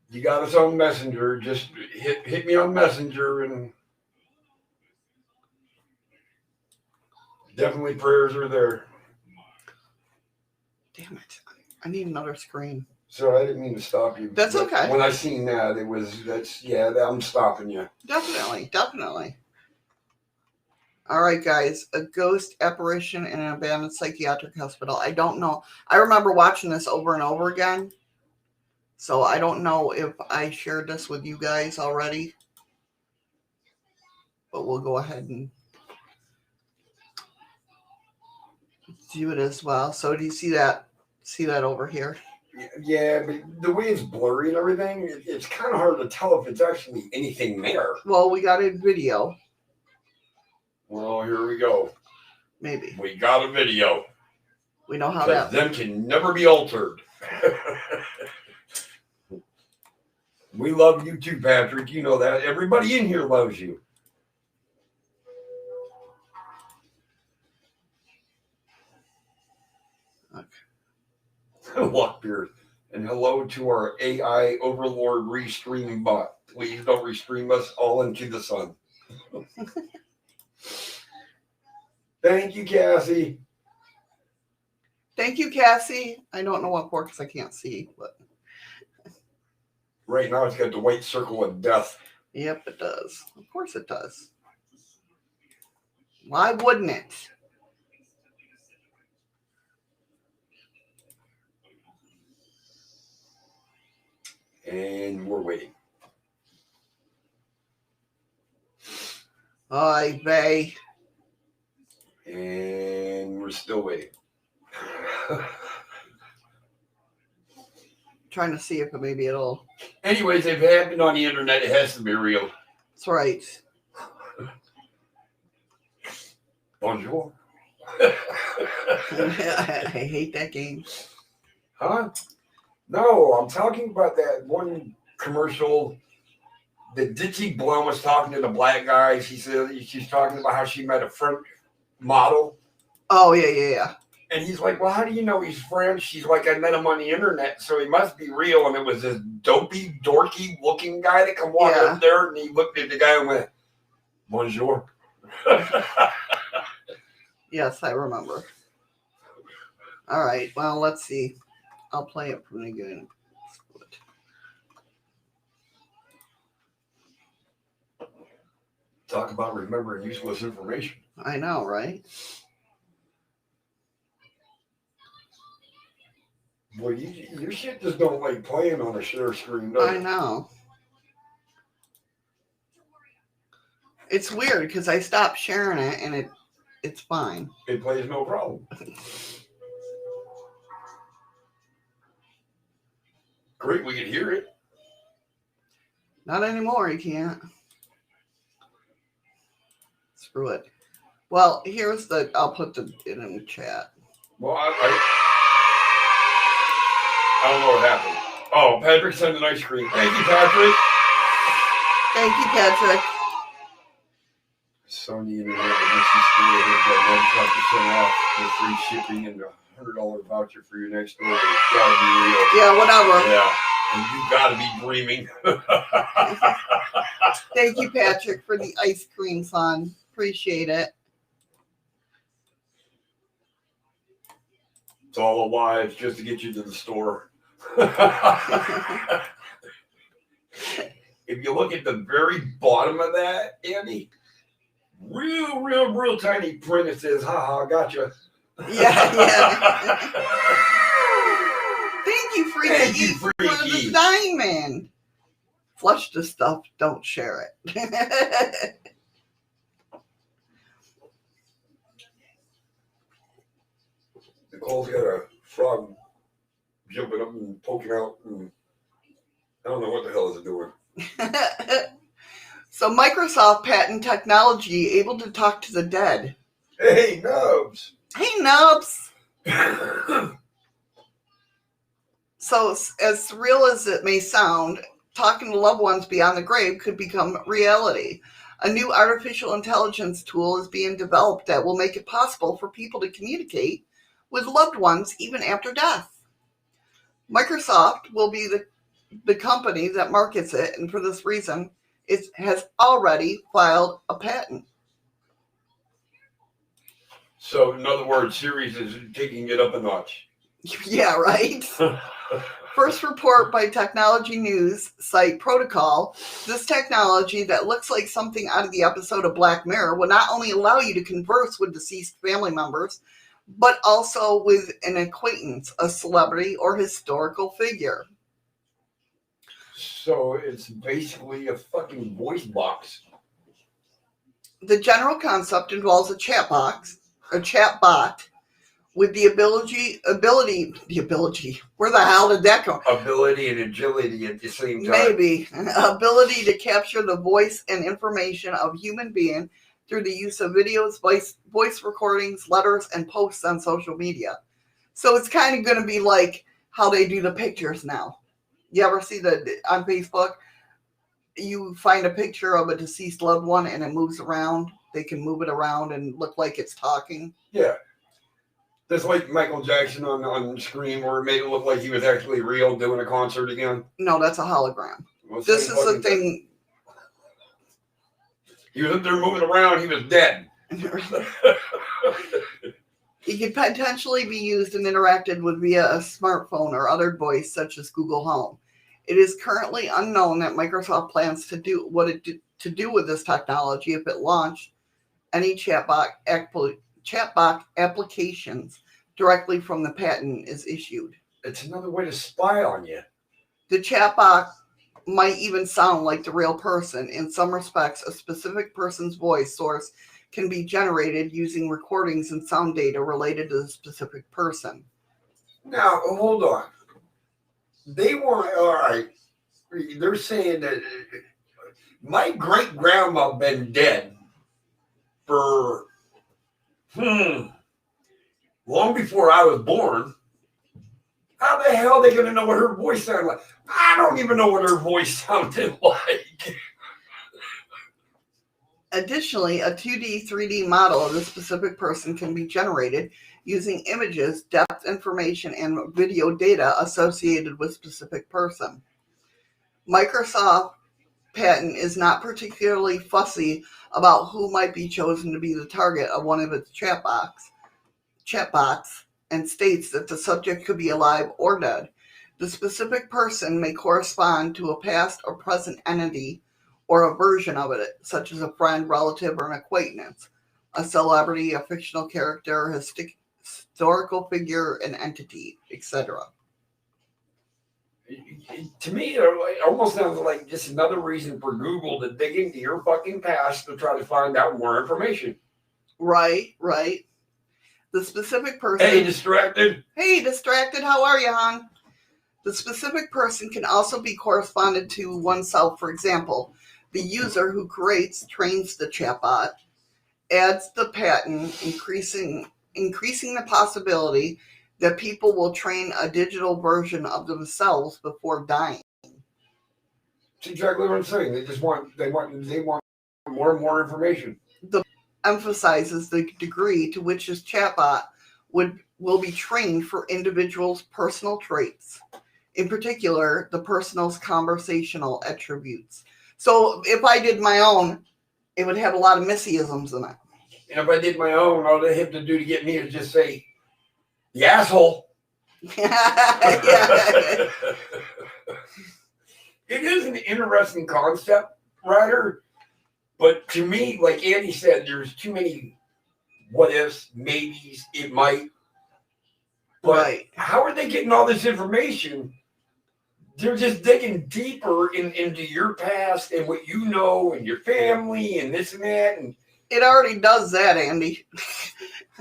You got us on Messenger. Just hit me on Messenger, and definitely prayers are there. Damn it. I need another screen. So I didn't mean to stop you. That's okay. When I seen that, I'm stopping you. Definitely. All right, guys. A ghost apparition in an abandoned psychiatric hospital. I don't know. I remember watching this over and over again. So I don't know if I shared this with you guys already, but we'll go ahead and do it as well. So do you see that? See that over here? Yeah, but the way it's blurry and everything, it's kind of hard to tell if it's actually anything there. Well, we got a video. Well, here we go. Maybe. We got a video. We know how Because that. them can never be altered. We love you too, Patrick. You know that. Everybody in here loves you. Okay. Lockbeard. And hello to our AI overlord restream bot. Please don't restream us all into the sun. Thank you, Cassie. Thank you, Cassie. I don't know what for because I can't see, but Right now it's got the white circle of death. yep, it does. Of course it does. Why wouldn't it? And we're waiting. Oy vey. And we're still waiting. Trying to see if maybe it'll. Anyways, if it happened on the internet, it has to be real. That's right. Bonjour. I hate that game. Huh? No, I'm talking about that one commercial that Ditsy Blum was talking to the black guy. She said she's talking about how she met a French model. Oh, yeah. And he's like, well, how do you know he's French? She's like, I met him on the internet, so he must be real. And it was this dopey, dorky looking guy that come walking up there, and he looked at the guy and went, bonjour. Yes, I remember. All right, well, let's see. I'll play it from the beginning. Talk about remembering useless information. I know, right? Boy, your shit just don't like playing on a share screen, does it? I know. It's weird because I stopped sharing it and it's fine. It plays no problem. Great, we can hear it. Not anymore, you can't. Screw it. Well, here's the, I'll put it in the chat. Well, I don't know what happened. Oh, Patrick sent an ice cream. Thank you, Patrick. Thank you, Patrick. Sony Internet Agency Store has got 95% off with free shipping and a $100 voucher for your next order. It's gotta be real. Yeah, whatever. Yeah, and you gotta be dreaming. Thank you, Patrick, for the ice cream, son. Appreciate it. It's all a lie. It's just to get you to the store. If you look at the very bottom of that, Andy, real tiny print, it says, haha, gotcha. Yeah. Thank you, Freaky, Thank you, for Freaky. the diamond. Flush the stuff, don't share it. Nicole's got a frog jumping up and poking out, and I don't know what the hell is it doing. So Microsoft patent technology able to talk to the dead. Hey, Nubs. Hey, Nubs. So as surreal as it may sound, talking to loved ones beyond the grave could become reality. A new artificial intelligence tool is being developed that will make it possible for people to communicate with loved ones even after death. Microsoft will be the company that markets it, and for this reason, it has already filed a patent. So, in other words, Sirius is taking it up a notch. Yeah, right? First report by technology news site Protocol, this technology that looks like something out of the episode of Black Mirror will not only allow you to converse with deceased family members, but also with an acquaintance, a celebrity, or historical figure. So it's basically a fucking voice box. The general concept involves a chat bot, with the ability, where the hell did that go? Ability and agility at the same time. Maybe. Ability to capture the voice and information of a human being through the use of videos, voice recordings, letters, and posts on social media. So it's kind of going to be like how they do the pictures now. You ever see on Facebook? You find a picture of a deceased loved one and it moves around. They can move it around and look like it's talking. Yeah. That's like Michael Jackson on screen where it made it look like he was actually real doing a concert again. No, that's a hologram. Well, This is the thing. He was up there moving around. He was dead. It could potentially be used and interacted with via a smartphone or other voice such as Google Home. It is currently unknown that Microsoft plans to do with this technology if it launched any chatbot applications directly from the patent is issued. It's another way to spy on you. The chatbot might even sound like the real person. In some respects, a specific person's voice source can be generated using recordings and sound data related to the specific person. Now, hold on. All right, they're saying that my great-grandma been dead for, long before I was born. How the hell are they going to know what her voice sounded like? I don't even know what her voice sounded like. Additionally, a 2D, 3D model of the specific person can be generated using images, depth information, and video data associated with specific person. Microsoft patent is not particularly fussy about who might be chosen to be the target of one of its chatbots, and states that the subject could be alive or dead. The specific person may correspond to a past or present entity or a version of it, such as a friend, relative, or an acquaintance, a celebrity, a fictional character, a historical figure, an entity, etc. To me, it almost sounds like just another reason for Google to dig into your fucking past to try to find out more information. Right. The specific person... Hey, distracted. How are you, hon? The specific person can also be corresponded to oneself. For example, the user who trains the chatbot, adds the patent, increasing the possibility that people will train a digital version of themselves before dying. That's exactly what I'm saying. They want more and more information. Emphasizes the degree to which this chatbot will be trained for individuals' personal traits, in particular, the person's conversational attributes. So if I did my own, it would have a lot of Missyisms in it. And if I did my own, all they have to do to get me is just say, "The asshole." Yeah. It is an interesting concept, Ryder. But to me, like Andy said, there's too many what ifs, maybes, it might. But right. How are they getting all this information? They're just digging deeper into your past and what you know and your family and this and that. And it already does that, Andy.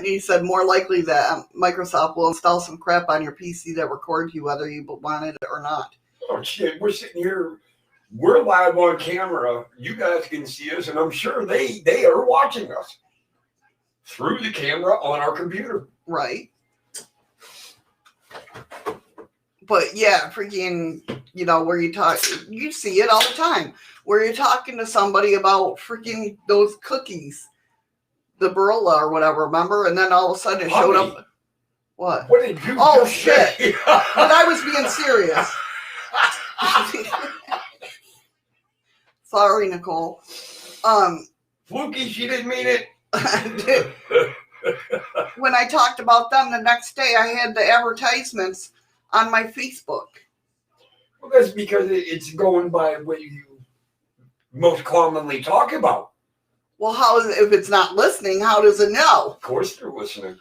He said more likely that Microsoft will install some crap on your PC that records you whether you want it or not. Oh, shit. We're sitting here. We're live on camera. You guys can see us, and I'm sure they are watching us through the camera on our computer. Right. But yeah, freaking, where you see it all the time, where you're talking to somebody about freaking those cookies, the Barilla or whatever, remember? And then all of a sudden it showed up. What? What did you Oh, just shit. say? But I was being serious. Sorry, Nicole. Fluky, she didn't mean it. When I talked about them the next day, I had the advertisements on my Facebook. Well, that's because it's going by what you most commonly talk about. Well, if it's not listening, how does it know? Of course they're listening.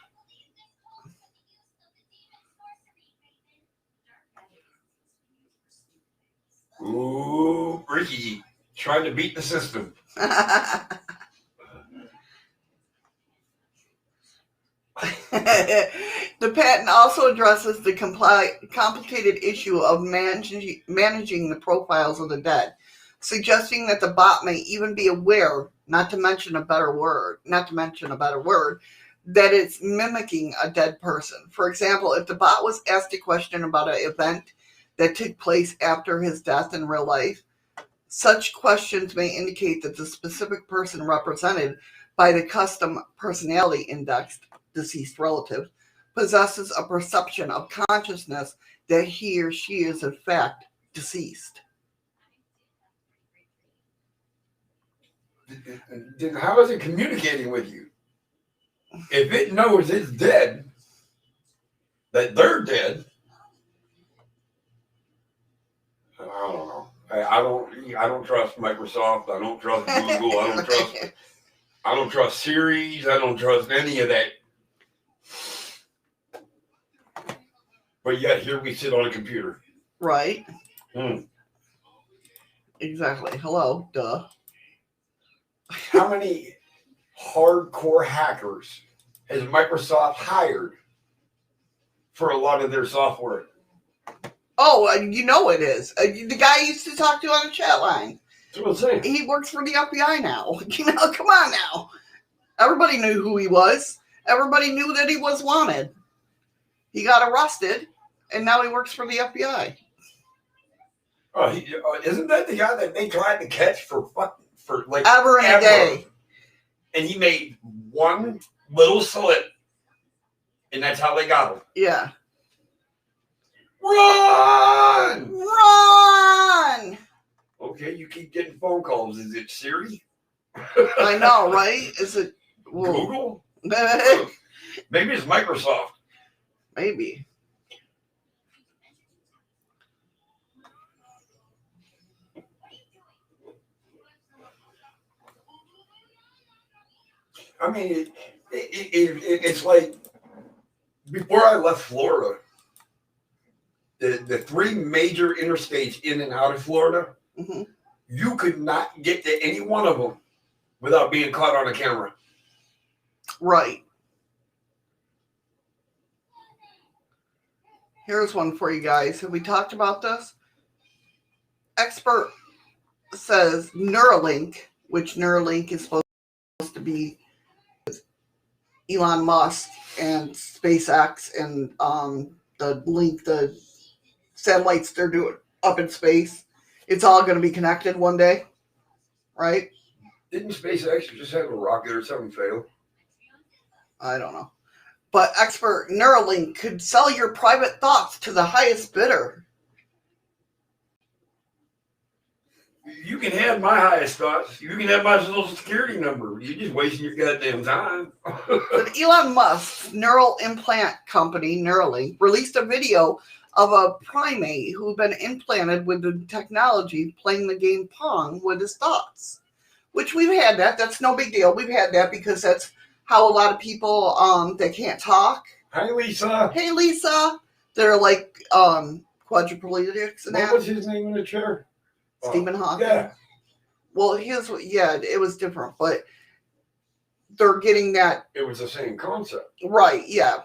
Ooh. Ricky trying to beat the system. The patent also addresses the complicated issue of managing the profiles of the dead, suggesting that the bot may even be aware, not to mention a better word, that it's mimicking a dead person. For example, if the bot was asked a question about an event that took place after his death in real life, such questions may indicate that the specific person represented by the custom personality indexed deceased relative possesses a perception of consciousness that he or she is in fact deceased. Then how is it communicating with you? If it knows it's dead, that they're dead, I don't know. I don't trust Microsoft. I don't trust Google. I don't trust Siri. I don't trust any of that. But yet here we sit on a computer. Right. Exactly. Hello. Duh. How many hardcore hackers has Microsoft hired for a lot of their software? Oh, you know it is. The guy I used to talk to on the chat line. That's what I'm saying. He works for the FBI now. Come on now. Everybody knew who he was. Everybody knew that he was wanted. He got arrested, and now he works for the FBI. Oh, isn't that the guy that they tried to catch for like ever in a day? And he made one little slip, and that's how they got him. Yeah. Run! Run! Okay, you keep getting phone calls. Is it Siri? I know, right? Is it Google? Maybe it's Microsoft. Maybe. I mean, it's like before I left Florida, the three major interstates in and out of Florida, you could not get to any one of them without being caught on a camera. Right. Here's one for you guys. Have we talked about this? Expert says Neuralink, which Neuralink is supposed to be Elon Musk and SpaceX and the satellites they're doing up in space. It's all going to be connected one day, right? Didn't SpaceX just have a rocket or something fail? I don't know. But expert Neuralink could sell your private thoughts to the highest bidder. You can have my highest thoughts. You can have my social security number. You're just wasting your goddamn time. But Elon Musk's neural implant company, Neuralink, released a video of a primate who had been implanted with the technology playing the game Pong with his thoughts. Which we've had that. That's no big deal. We've had that because that's how a lot of people that can't talk. Hi, Lisa. Hey, Lisa. They're like quadriplegics and that. What was his name in the chair? Stephen Hawking. Yeah. Well, it was different, but they're getting that. It was the same concept. Right, yeah.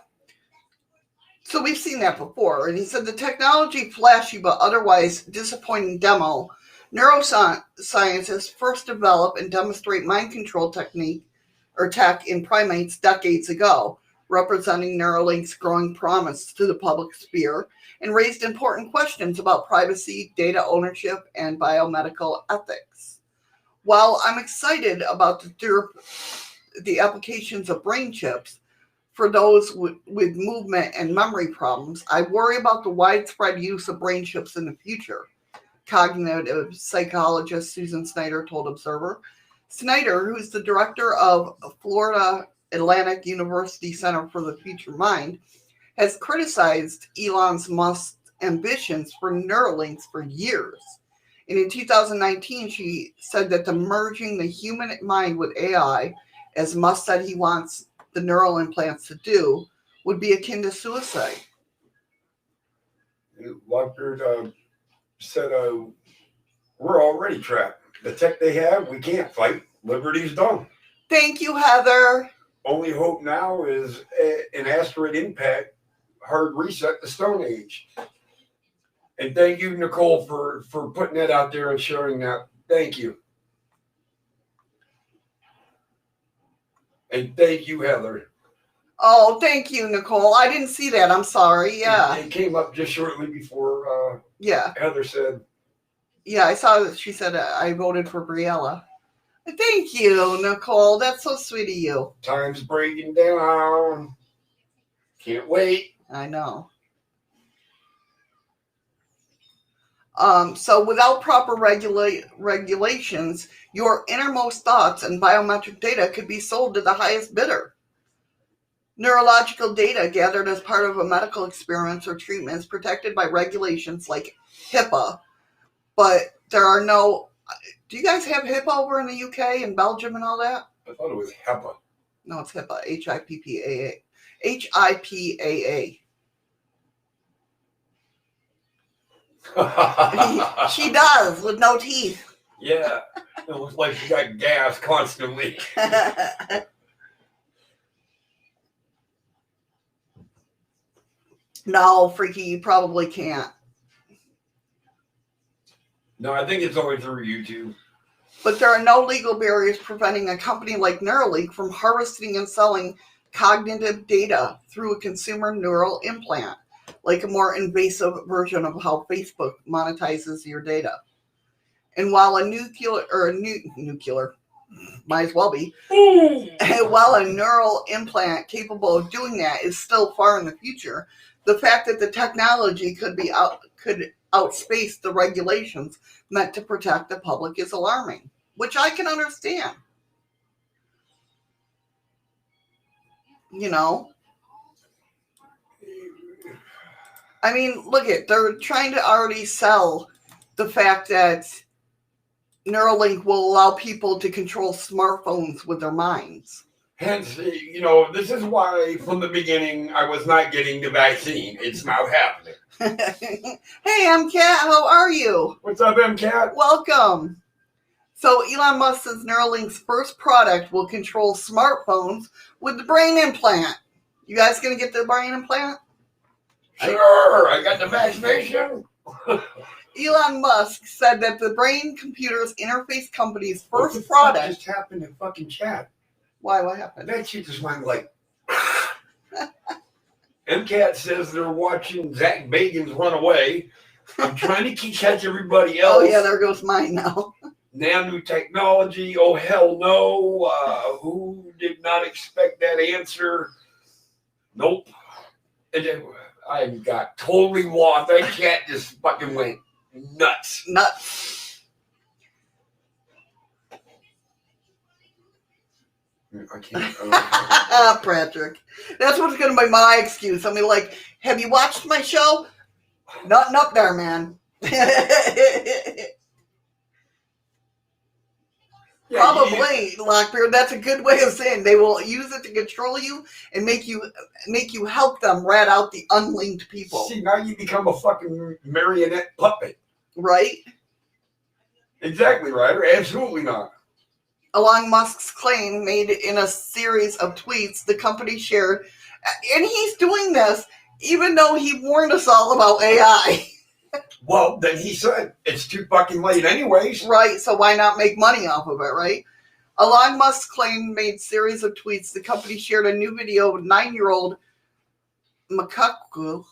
So we've seen that before. And he said the technology flashy but otherwise disappointing demo, neuroscientists first developed and demonstrate mind control tech in primates decades ago, representing Neuralink's growing promise to the public sphere, and raised important questions about privacy, data ownership, and biomedical ethics. While I'm excited about the applications of brain chips for those with movement and memory problems, I worry about the widespread use of brain chips in the future, cognitive psychologist Susan Snyder told Observer. Snyder, who's the director of Florida Atlantic University Center for the Future Mind, has criticized Elon Musk's ambitions for Neuralinks for years. And in 2019, she said that merging the human mind with AI, as Musk said he wants the neural implants to do, would be akin to suicide. Lockbeard said We're already trapped. The tech they have, we can't fight. Liberty's done. Thank you, Heather. Only hope now is an asteroid impact, hard reset the Stone Age. And thank you, Nicole, for putting that out there and sharing that. Thank you. And thank you, Heather. Oh, thank you, Nicole. I didn't see that. I'm sorry. Yeah. It came up just shortly before yeah. Heather said. Yeah, I saw that she said I voted for Briella. Thank you, Nicole. That's so sweet of you. Time's breaking down. Can't wait. I know. So without proper regulations, your innermost thoughts and biometric data could be sold to the highest bidder. Neurological data gathered as part of a medical experience or treatment is protected by regulations like HIPAA, but there are no... Do you guys have HIPAA over in the UK and Belgium and all that? I thought it was HIPAA. No, it's HIPAA. H-I-P-P-A-A. H-I-P-A-A. She does, with no teeth. Yeah, it looks like she got gas constantly. No, Freaky, you probably can't. No, I think it's only through YouTube. But there are no legal barriers preventing a company like Neuralink from harvesting and selling cognitive data through a consumer neural implant, like a more invasive version of how Facebook monetizes your data. And while a nuclear, might as well be, while a neural implant capable of doing that is still far in the future, the fact that the technology could outspace the regulations meant to protect the public is alarming, which I can understand. You know? I mean, look they're trying to already sell the fact that Neuralink will allow people to control smartphones with their minds. Hence, this is why from the beginning I was not getting the vaccine. It's now happening. Hey, MCAT, how are you? What's up, MCAT? Welcome. So Elon Musk says Neuralink's first product will control smartphones with the brain implant. You guys going to get the brain implant? Sure, I got the vaccination. Elon Musk said that the brain computers interface company's first product. What just happened in fucking chat? Why? What happened? That shit just went like. MCAT says they're watching Zach Bagans run away. I'm trying to catch everybody else. Oh yeah, there goes mine now. Nanotechnology, oh hell no. Who did not expect that answer? Nope. I got totally lost. That cat just fucking went nuts. I can't. Patrick. That's what's going to be my excuse. I'm like, have you watched my show? Nothing up there, man. Yeah, probably, Lockbeard. That's a good way of saying they will use it to control you and make you help them rat out the unlinked people. See, now you become a fucking marionette puppet. Right? Exactly right. Or absolutely not. Along Musk's claim made in a series of tweets the company shared, and he's doing this even though he warned us all about AI. Well, then he said it's too fucking late anyways. Right, so why not make money off of it, right? Along Musk's claim made series of tweets, the company shared a new video of 9-year-old Macaque.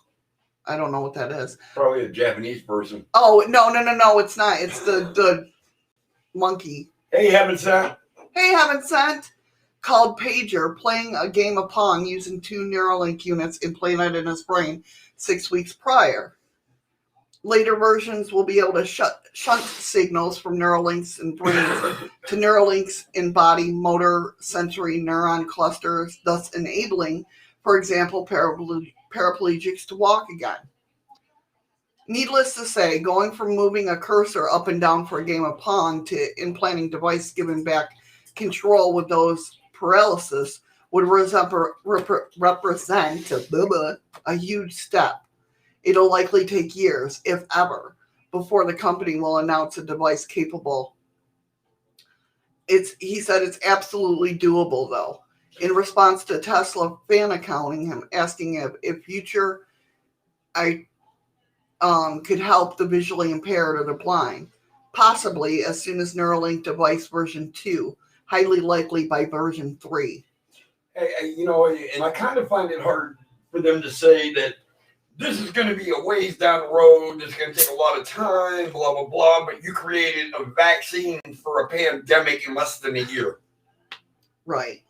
I don't know what that is. Probably a Japanese person. Oh, no, it's not. It's the monkey. Hey, Heaven Sent. Hey, Heaven Sent. Called Pager, playing a game of Pong using 2 Neuralink units implanted in his brain 6 weeks prior. Later versions will be able to shunt signals from Neuralinks in brains to Neuralinks in body motor sensory neuron clusters, thus enabling, for example, paraplegics to walk again. Needless to say, going from moving a cursor up and down for a game of Pong to implanting device giving back control with those paralysis would represent a huge step. It'll likely take years, if ever, before the company will announce a device capable. He said it's absolutely doable, though. In response to Tesla fan accounting him, asking if future could help the visually impaired or the blind, possibly as soon as Neuralink device version 2, highly likely by version 3. And I kind of find it hard for them to say that this is going to be a ways down the road, it's going to take a lot of time, blah, blah, blah, but you created a vaccine for a pandemic in less than a year. Right.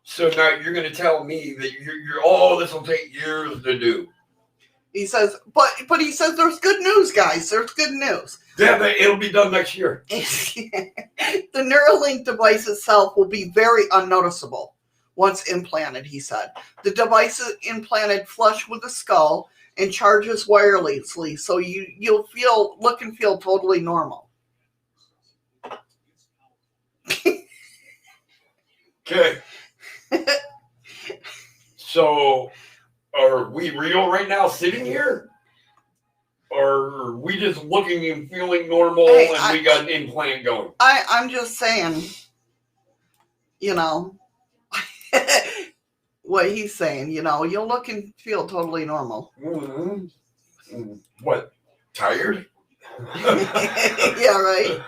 So now you're going to tell me that this will take years to do. He says, but he says there's good news, guys. There's good news. Yeah, it'll be done next year. The Neuralink device itself will be very unnoticeable once implanted, he said. The device is implanted flush with the skull and charges wirelessly, so you'll look and feel totally normal. Okay. So, are we real right now sitting here? Or are we just looking and feeling normal we got an implant going? I'm just saying, what he's saying, you'll look and feel totally normal. Mm-hmm. What? Tired? Yeah, right?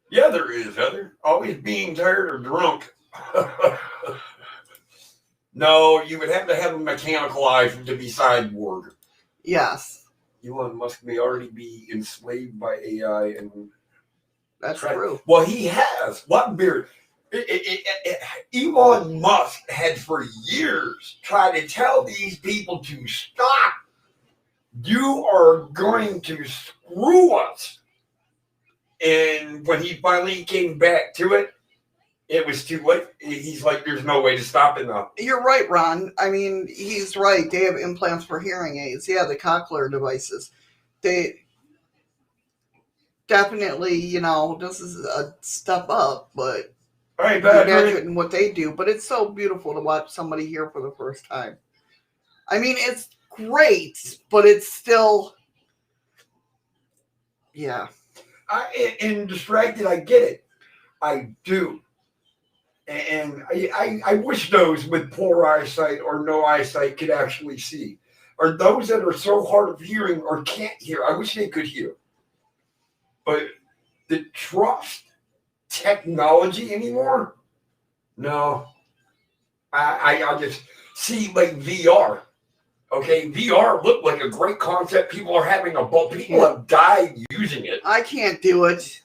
Yeah, there is, Heather. Always being tired or drunk. No, you would have to have a mechanical eye to be cyborg. Yes. Elon Musk may already be enslaved by AI and... That's true. Well, he has. What beard? Elon Musk had for years tried to tell these people to stop. You are going to screw us. And when he finally came back to it, it was too late. He's like, there's no way to stop it now. You're right, Ron. I mean, he's right. They have implants for hearing aids. Yeah, the cochlear devices. They definitely, this is a step up, but imagine what they do. But it's so beautiful to watch somebody hear for the first time. I mean, it's great, but it's still, yeah. And distracted, I get it. I do. And I wish those with poor eyesight or no eyesight could actually see. Or those that are so hard of hearing or can't hear, I wish they could hear. But the trust technology anymore? No. I just see like VR. Okay, VR looked like a great concept. People are having a ball. People have died using it. I can't do it.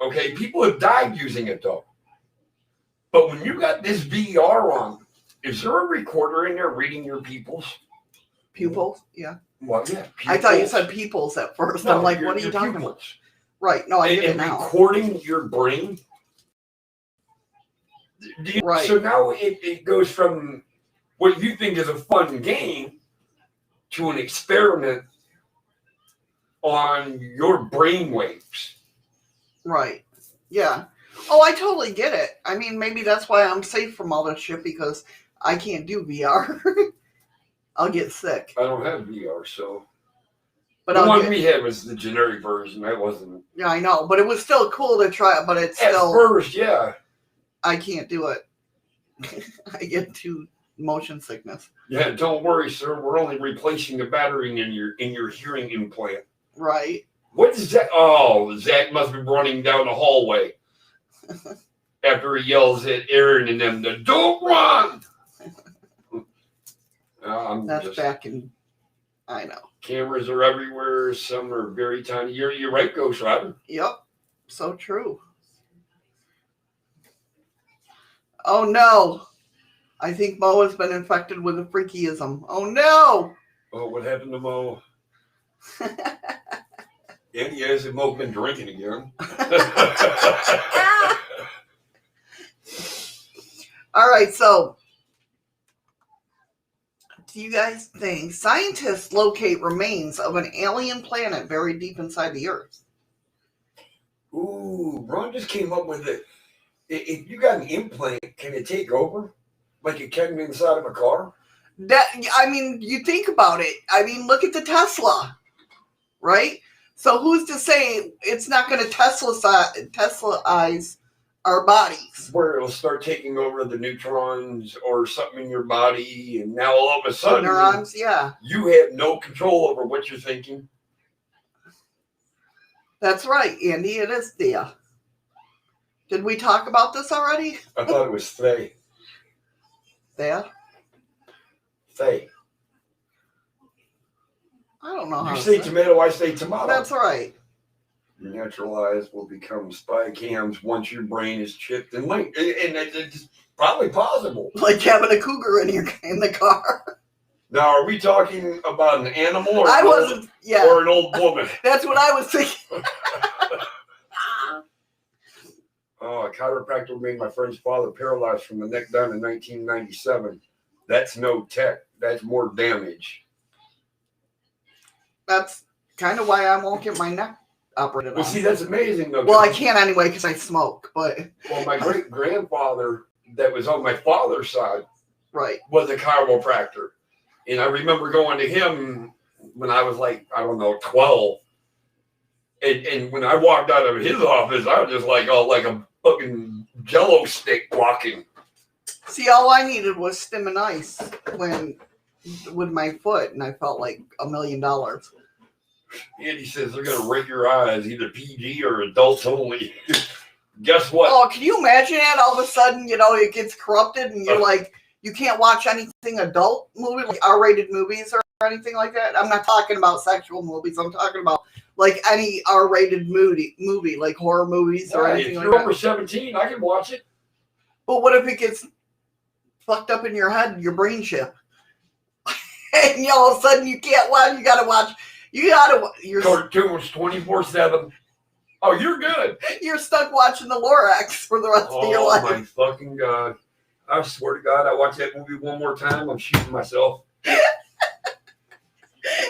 Okay, people have died using it though. But when you got this VR on, is there a recorder in there reading your pupils? Pupils? Yeah. Well, yeah. Pupils. I thought you said peoples at first. No, I'm like, what are you talking about? Right. No, I get it now. Recording your brain. Right. So now it goes from what you think is a fun game to an experiment on your brain waves. Right. Yeah. Oh, I totally get it. I mean, maybe that's why I'm safe from all this shit, because I can't do VR. I'll get sick. I don't have VR, so. But the one we had was the generic version. I wasn't. Yeah, I know, but it was still cool to try it. But it's still. At first, yeah. I can't do it. I get too motion sickness. Yeah, don't worry, sir. We're only replacing the battery in your hearing implant. Right. What is that? Oh, Zach must be running down the hallway. After he yells at Aaron and them, don't run! That's back in, I know. Cameras are everywhere. Some are very tiny. You're right, Ghost Rider. Yep. So true. Oh, no. I think Mo has been infected with a freakyism. Oh, no. Oh, what happened to Mo? Yeah, he hasn't Mo been drinking again. All right, so do you guys think scientists locate remains of an alien planet buried deep inside the Earth? Ooh, Ron just came up with it. If you got an implant, can it take over? Like it can inside of a car? I mean, you think about it. I mean, look at the Tesla, right? So who's to say it's not going to Teslaize our bodies? Where it'll start taking over the neutrons or something in your body, and now all of a sudden, neurons, yeah. You have no control over what you're thinking. That's right, Andy. It is THEIA. Did we talk about this already? I thought it was THEIA. THEIA? THEIA. I don't know how you say tomato, I say tomato. That's right. Your natural eyes will become spy cams once your brain is chipped and linked. And it's probably possible. Like having a cougar in the car. Now, are we talking about an animal or, or an old woman? That's what I was thinking. Oh, a chiropractor made my friend's father paralyzed from the neck down in 1997. That's no tech. That's more damage. That's kind of why I won't get my neck operated on. Well, see, that's amazing, though. Well, I can't anyway because I smoke, but... Well, my great-grandfather that was on my father's side was a chiropractor. And I remember going to him when I was like, I don't know, 12. And when I walked out of his office, I was just like, oh, like a fucking jello stick walking. See, all I needed was stim and ice with my foot, and I felt like $1 million. And he says they're going to rate your eyes, either PG or adults only. Guess what? Oh, can you imagine that? All of a sudden, it gets corrupted, and you're like, you can't watch anything adult movie, like R-rated movies or anything like that. I'm not talking about sexual movies. I'm talking about like any R-rated movie, like horror movies or anything like that. If you're over 17, I can watch it. But what if it gets fucked up in your head, your brain chip? And all of a sudden you can't watch, you're cartoons 24/7. Oh, you're good. You're stuck watching the Lorax for the rest of your life. Oh my fucking God. I swear to God, I watch that movie one more time, I'm shooting myself.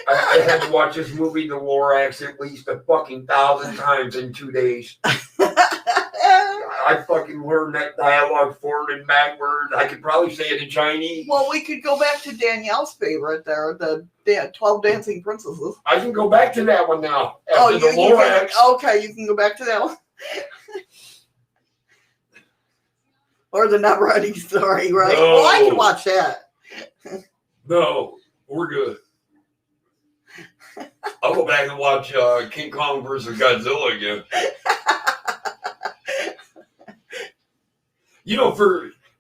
I had to watch this movie, The Lorax, at least 1,000 times in 2 days. I fucking learned that dialogue forward and backward. I could probably say it in Chinese. Well, we could go back to Danielle's favorite there, the 12 Dancing Princesses. I can go back to that one now. You can go back to that one. Or the Never-Ending Story, right? No. Well, I can watch that. No, we're good. I'll go back and watch King Kong versus Godzilla again.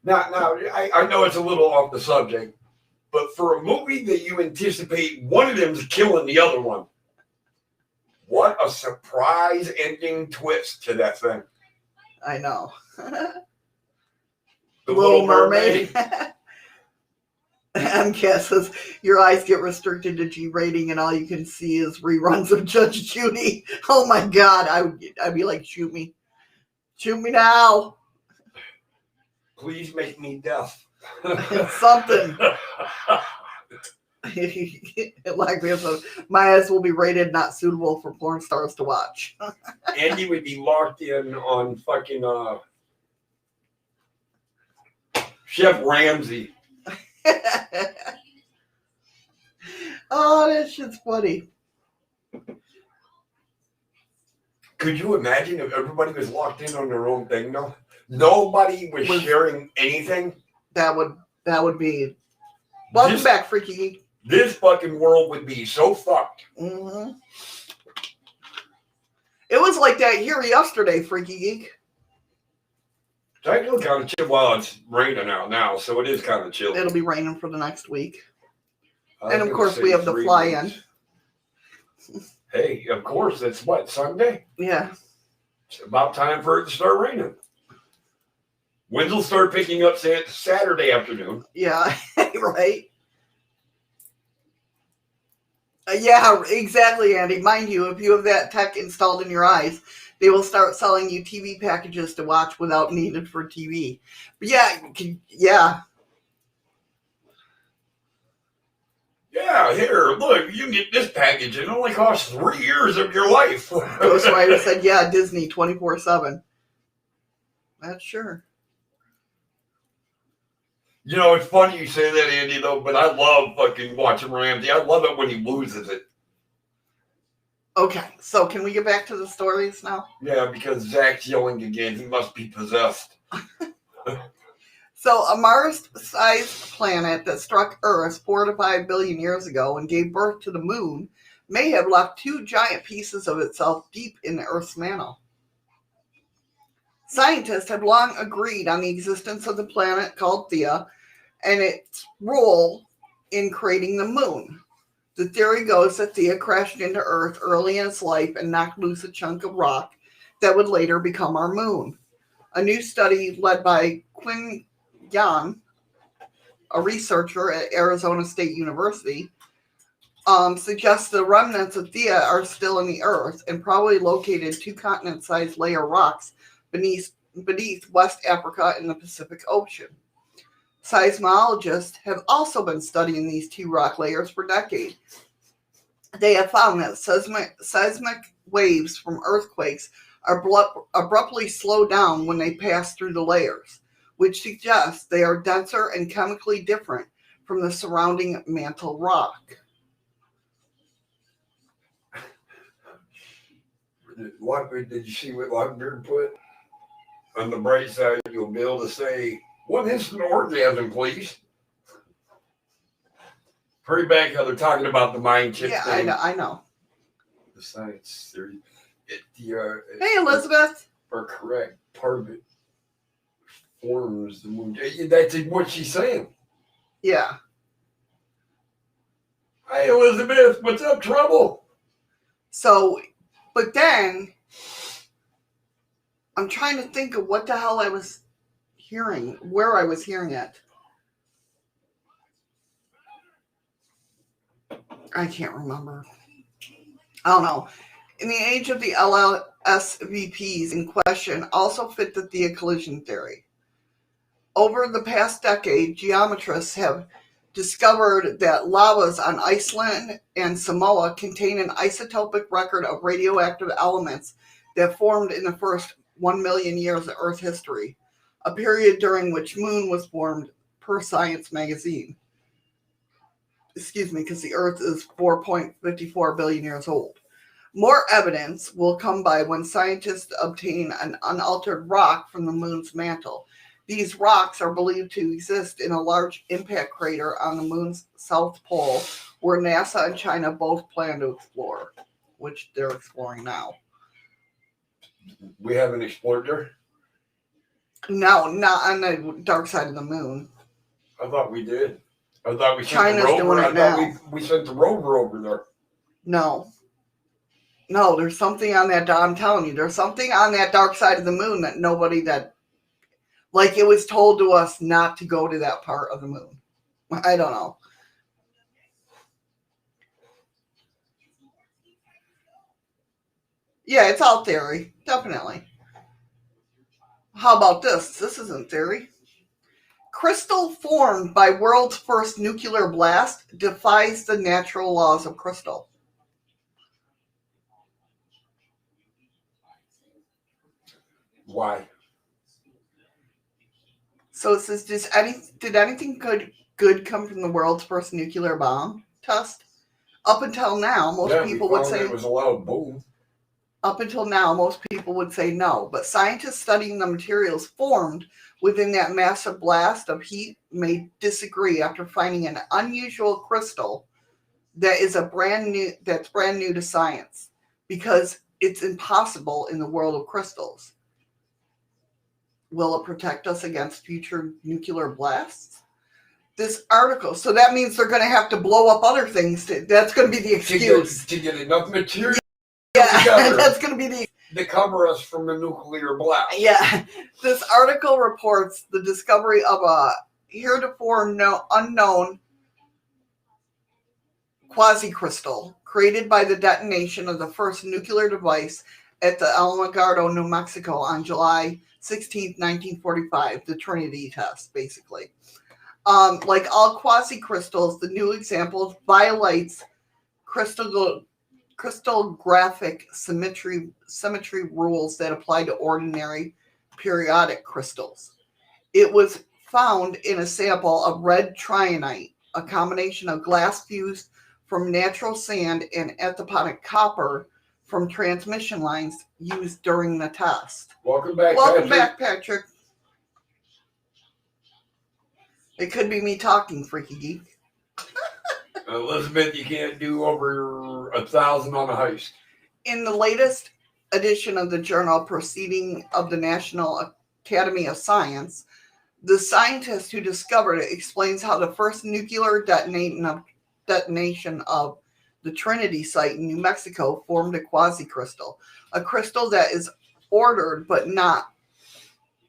I know it's a little off the subject, but for a movie that you anticipate one of them's killing the other one, what a surprise ending twist to that thing. I know. The Little Mermaid. MCAT says your eyes get restricted to G rating and all you can see is reruns of Judge Judy. Oh my God. I'd be like, shoot me now. Please make me deaf. Something. Like this, my eyes will be rated not suitable for porn stars to watch. Andy would be locked in on fucking Chef Ramsay. Oh, that shit's funny. Could you imagine if everybody was locked in on their own thing though? Nobody was sharing anything. That would be welcome back, Freaky Geek. This fucking world would be so fucked. Mm-hmm. It was like that here yesterday, Freaky Geek. It's actually kind of chill. Well, it's raining out now, so it is kind of chill. It'll be raining for the next week. And of course, we have the fly-in. Hey, of course, it's what, Sunday? Yeah. It's about time for it to start raining. Winds will start picking up Saturday afternoon. Yeah, right. Yeah, exactly, Andy. Mind you, if you have that tech installed in your eyes, they will start selling you TV packages to watch without needed for TV. But yeah. Yeah, here, look, you can get this package. It only costs 3 years of your life. Ghost Rider said, yeah, Disney 24/7. That's sure. You know, it's funny you say that, Andy, though, but I love fucking watching Ramsey. I love it when he loses it. Okay, so can we get back to the stories now? Yeah, because Zach's yelling again. He must be possessed. So a Mars-sized planet that struck Earth 4 to 5 billion years ago and gave birth to the moon may have left 2 giant pieces of itself deep in the Earth's mantle. Scientists have long agreed on the existence of the planet called THEIA and its role in creating the moon. The theory goes that THEIA crashed into Earth early in its life and knocked loose a chunk of rock that would later become our moon. A new study led by Quinn Yan, a researcher at Arizona State University, suggests the remnants of THEIA are still in the Earth and probably located 2 continent-sized layer rocks beneath West Africa in the Pacific Ocean. Seismologists have also been studying these 2 rock layers for decades. They have found that seismic waves from earthquakes are abruptly slow down when they pass through the layers, which suggests they are denser and chemically different from the surrounding mantle rock. Did you see what Lockbeard put? On the bright side, you'll be able to say, "What is an orgasm, please?" Hurry back, how they're talking about the mind chip thing. Yeah, I know. The science theory. Hey, Elizabeth. Are correct. Part of it forms the moon. That's what she's saying. Yeah. Hey, Elizabeth, what's up, trouble? So, but then, I'm trying to think of what the hell I was hearing, where I was hearing it. I can't remember. I don't know. In the age of the LSVPs in question also fit the THEIA collision theory. Over the past decade, geometrists have discovered that lavas on Iceland and Samoa contain an isotopic record of radioactive elements that formed in the first 1 million years of Earth history, a period during which Moon was formed, per Science magazine. Excuse me, because the Earth is 4.54 billion years old. More evidence will come by when scientists obtain an unaltered rock from the Moon's mantle. These rocks are believed to exist in a large impact crater on the Moon's south pole, where NASA and China both plan to explore, which they're exploring now. We haven't explored there? No, not on the dark side of the Moon. I thought we did. I thought we sent China's the rover. doing it I now. thought we sent the rover over there. No, there's something on that. I'm telling you, there's something on that dark side of the Moon that like it was told to us not to go to that part of the Moon. I don't know. Yeah, it's all theory, definitely. How about this? This isn't theory. Crystal formed by world's first nuclear blast defies the natural laws of crystal. Why? So it says, did anything good come from the world's first nuclear bomb test? Up until now, most people would say it was a loud boom. Up until now, most people would say no, but scientists studying the materials formed within that massive blast of heat may disagree after finding an unusual crystal that's brand new to science, because it's impossible in the world of crystals. Will it protect us against future nuclear blasts? This article, so that means they're going to have to blow up other things. That's going to be the excuse. To get enough material Yeah, that's going to be to cover us from a nuclear blast. Yeah. This article reports the discovery of a heretofore unknown quasicrystal created by the detonation of the first nuclear device at the Alamogordo, New Mexico on July 16, 1945, the Trinity test, basically. Like all quasicrystals, the new example violates crystallographic symmetry rules that apply to ordinary periodic crystals. It was found in a sample of red trionite, a combination of glass fused from natural sand and anthroponic copper from transmission lines used during the test. Welcome back, Welcome Patrick. back, Patrick. It could be me talking, freaky geek. Elizabeth, you can't do over 1,000 on a heist. In the latest edition of the journal Proceeding of the National Academy of Science, the scientist who discovered it explains how the first nuclear detonation of the Trinity site in New Mexico formed a quasi-crystal, a crystal that is ordered but not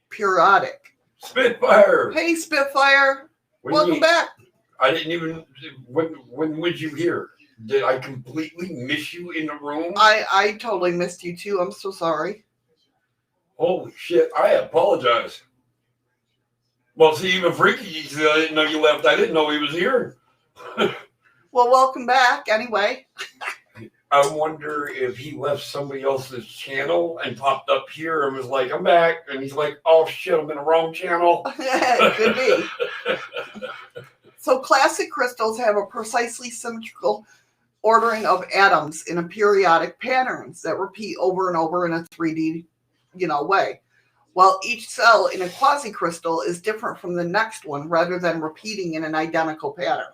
periodic. Spitfire! Hey, Spitfire! Welcome back! I didn't even... When was you here? Did I completely miss you in the room? I totally missed you too. I'm so sorry. Holy shit, I apologize. Well, see, even Freaky said I didn't know you left. I didn't know he was here. Well, welcome back anyway. I wonder if he left somebody else's channel and popped up here and was like, I'm back. And he's like, oh shit, I'm in the wrong channel. Could be. So classic crystals have a precisely symmetrical ordering of atoms in a periodic patterns that repeat over and over in a 3D, way. While each cell in a quasi-crystal is different from the next one rather than repeating in an identical pattern.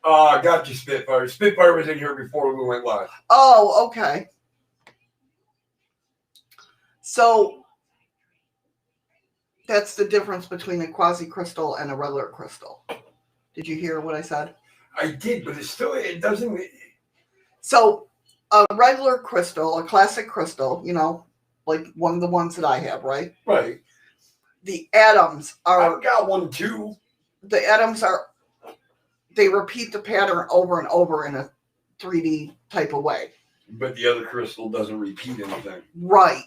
I got you, Spitfire. Spitfire was in here before we went live. Oh, okay. So that's the difference between a quasi-crystal and a regular crystal. Did you hear what I said? I did, but it doesn't... So a regular crystal, a classic crystal, like one of the ones that I have, right? Right. The atoms are... I've got one too. The atoms are... They repeat the pattern over and over in a 3D type of way. But the other crystal doesn't repeat anything. Right.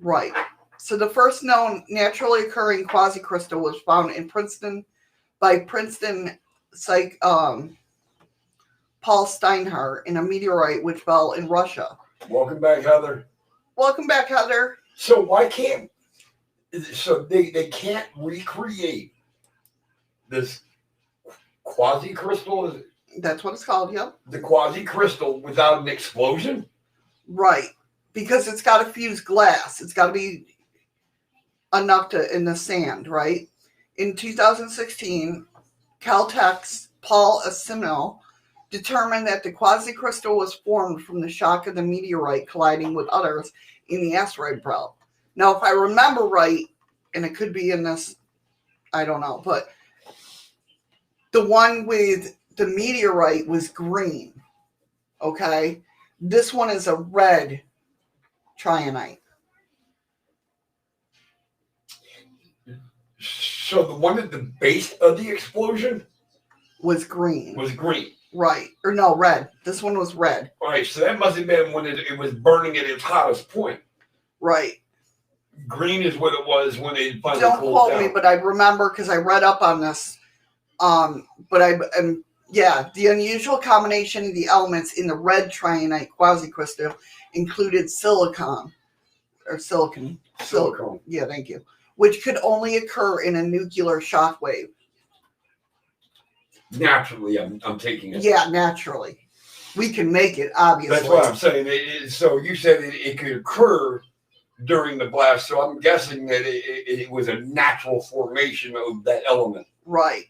Right. So the first known naturally occurring quasi-crystal was found in Princeton by Princeton Paul Steinhardt in a meteorite which fell in Russia. Welcome back, Heather. Welcome back, Heather. So why can't... So they can't recreate this quasi-crystal? That's what it's called, yep. The quasi-crystal without an explosion? Right. Because it's got to fuse glass. It's got to be enough in the sand, right? In 2016, Caltech's Paul Asimov determined that the quasi-crystal was formed from the shock of the meteorite colliding with others in the asteroid belt. Now, if I remember right, and it could be in this, I don't know, but the one with the meteorite was green, okay? This one is a red trionite. So the one at the base of the explosion was green. Was green. Right. Or no, red. This one was red. All right, so that must have been when it was burning at its hottest point. Right. Green is what it was when it finally Don't cooled quote down. me, but I remember because I read up on this. The unusual combination of the elements in the red trionite quasi-crystal included silicon. Yeah, thank you. Which could only occur in a nuclear shock wave. Naturally, I'm taking it. Yeah, naturally. We can make it, obviously. That's what I'm saying. So you said it could occur during the blast, so I'm guessing that it was a natural formation of that element. Right.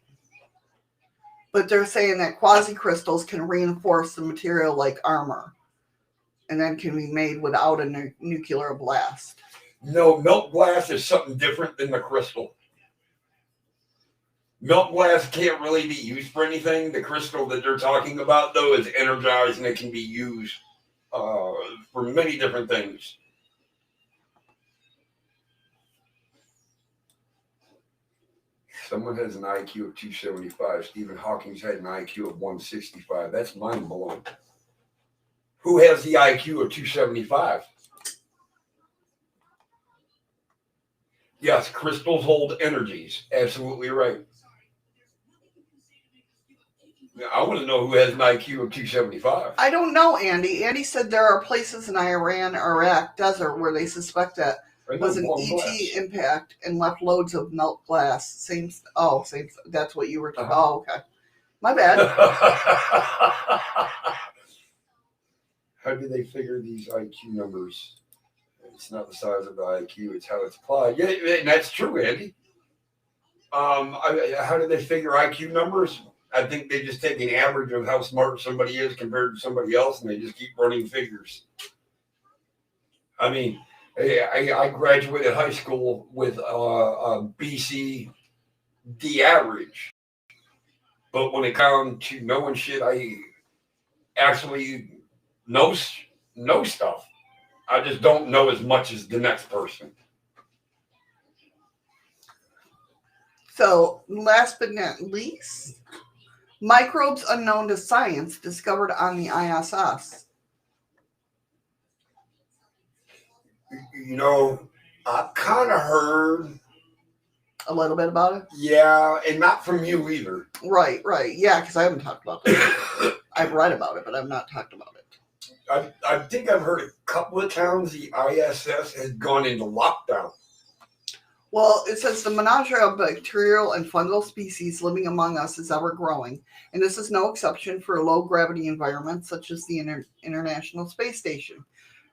But they're saying that quasi-crystals can reinforce the material like armor and then can be made without a nuclear blast. No, melt glass is something different than the crystal. Melt glass can't really be used for anything. The crystal that they're talking about, though, is energized and it can be used for many different things. Someone has an IQ of 275. Stephen Hawking's had an IQ of 165. That's mind-blowing. Who has the IQ of 275? Yes, crystals hold energies. Absolutely right. I want to know who has an IQ of 275. I don't know, Andy. Andy said there are places in Iran or Iraq desert where they suspect that was an blown glass. ET impact and left loads of melt glass. Same. That's what you were talking. Uh-huh. Oh, okay. My bad. How do they figure these IQ numbers? It's not the size of the IQ; it's how it's applied. Yeah, and that's true, Andy. How do they figure IQ numbers? I think they just take an average of how smart somebody is compared to somebody else, and they just keep running figures. I mean, I graduated high school with a BC D average, but when it comes to knowing shit, I actually know stuff. I just don't know as much as the next person. So, last but not least, microbes unknown to science discovered on the ISS. You know, I've kind of heard A little bit about it? Yeah, and not from you either. Right. Yeah, because I haven't talked about it. I've read about it, but I've not talked about it. I think I've heard a couple of times the ISS has gone into lockdown. Well, it says the menagerie of bacterial and fungal species living among us is ever growing, and this is no exception for low-gravity environments such as the International Space Station.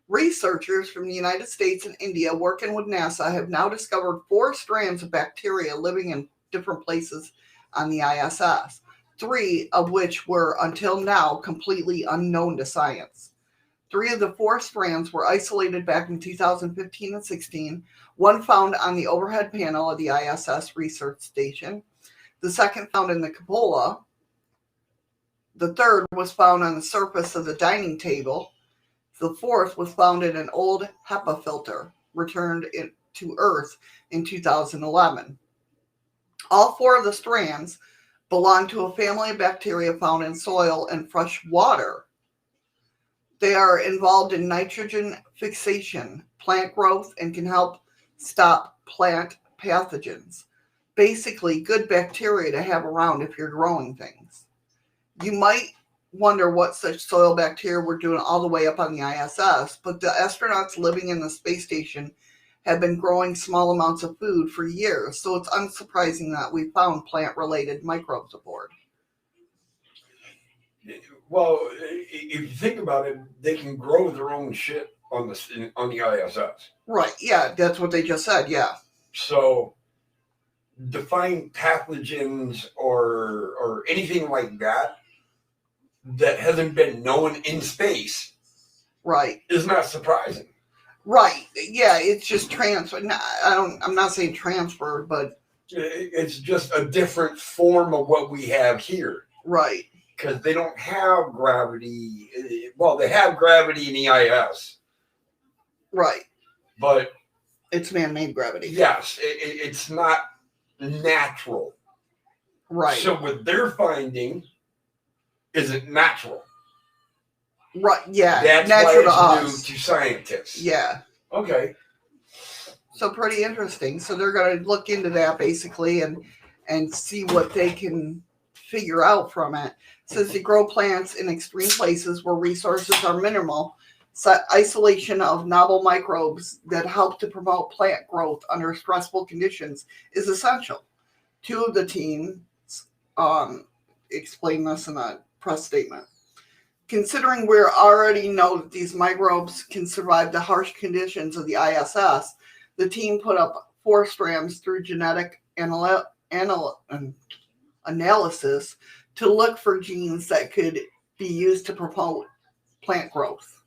Researchers from the United States and India working with NASA have now discovered 4 strands of bacteria living in different places on the ISS, 3 of which were until now completely unknown to science. 3 of the 4 strands were isolated back in 2015 and 16, one found on the overhead panel of the ISS research station, the second found in the cupola, the third was found on the surface of the dining table, the fourth was found in an old HEPA filter returned to Earth in 2011. All 4 of the strands belong to a family of bacteria found in soil and fresh water. They are involved in nitrogen fixation, plant growth, and can help stop plant pathogens. Basically, good bacteria to have around if you're growing things. You might wonder what such soil bacteria were doing all the way up on the ISS, but the astronauts living in the space station have been growing small amounts of food for years, so it's unsurprising that we found plant-related microbes aboard. Well, if you think about it, they can grow their own shit on the ISS. Right, yeah, that's what they just said, yeah. So, define pathogens or anything like that hasn't been known in space. Right. Is not surprising. Right, yeah, it's just transfer. I'm not saying transfer, but it's just a different form of what we have here. Right. Because they don't have gravity. Well, they have gravity in the IS. Right. But it's man-made gravity. Yes, it's not natural. Right. So what they're finding isn't natural. Right, yeah. That's natural why to it's us. new to scientists. Yeah. Okay. So pretty interesting. So they're going to look into that basically and see what they can figure out from it. It says they grow plants in extreme places where resources are minimal. So isolation of novel microbes that help to promote plant growth under stressful conditions is essential. 2 of the teams explain this in a press statement. Considering we already know that these microbes can survive the harsh conditions of the ISS, the team put up 4 strands through genetic analysis to look for genes that could be used to promote plant growth.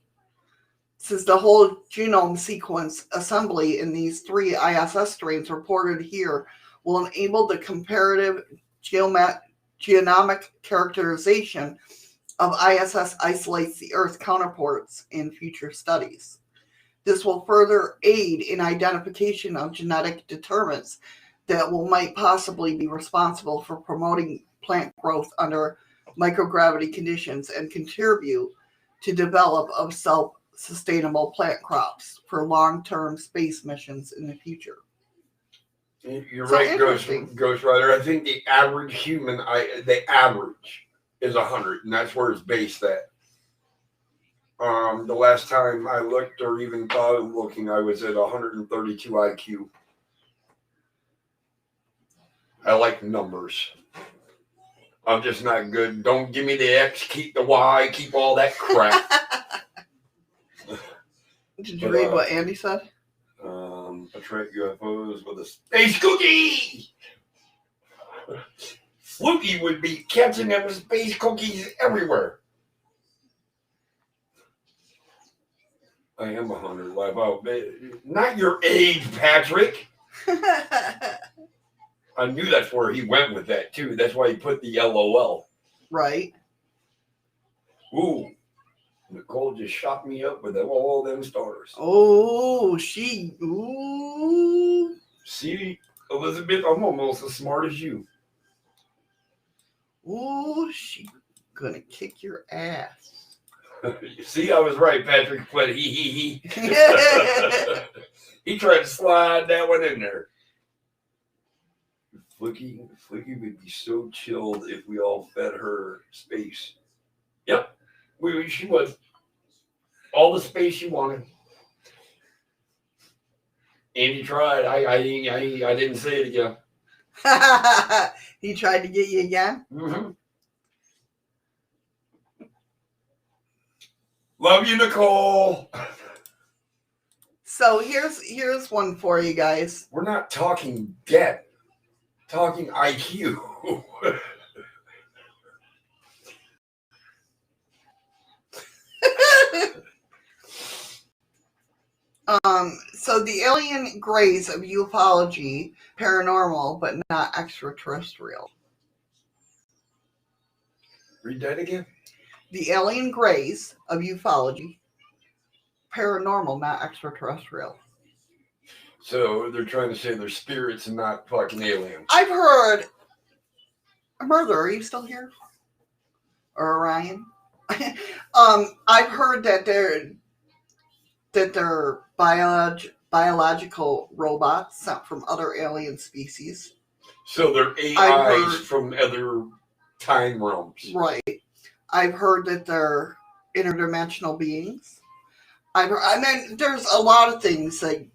Since the whole genome sequence assembly in these 3 ISS strains reported here will enable the comparative genomic characterization of ISS isolates the Earth counterparts in future studies. This will further aid in identification of genetic determinants that might possibly be responsible for promoting plant growth under microgravity conditions and contribute to develop of self-sustainable plant crops for long-term space missions in the future. You're right, Ghost Rider. I think the average human, the average is 100, and that's where it's based at. The last time I looked or even thought of looking, I was at 132 IQ. I like numbers. I'm just not good. Don't give me the X, keep the Y, keep all that crap. Did you read what Andy said? Attract UFOs with a space cookie. Fluky would be catching them with space cookies everywhere. I am 100. Live out. Not your age, Patrick. I knew that's where he went with that, too. That's why he put the LOL. Right. Ooh. Nicole just shot me up with all them stars. Oh, she. Ooh. See, Elizabeth, I'm almost as smart as you. Ooh, she gonna kick your ass. You see, I was right, Patrick, but he tried to slide that one in there. Flicky would be so chilled if we all fed her space. Yep, she would. All the space she wanted. Andy tried. I didn't say it again. He tried to get you again? Mm-hmm. Love you, Nicole. So here's one for you guys. We're not talking debt. Talking IQ. So the alien grays of ufology, paranormal, but not extraterrestrial. Read that again. The alien grays of ufology, paranormal, not extraterrestrial. So they're trying to say they're spirits and not fucking aliens. I've heard. Murder, are you still here? Or Orion? I've heard that they're biological robots sent from other alien species. So they're AIs from other time realms. Right. I've heard that they're interdimensional beings. There's a lot of things that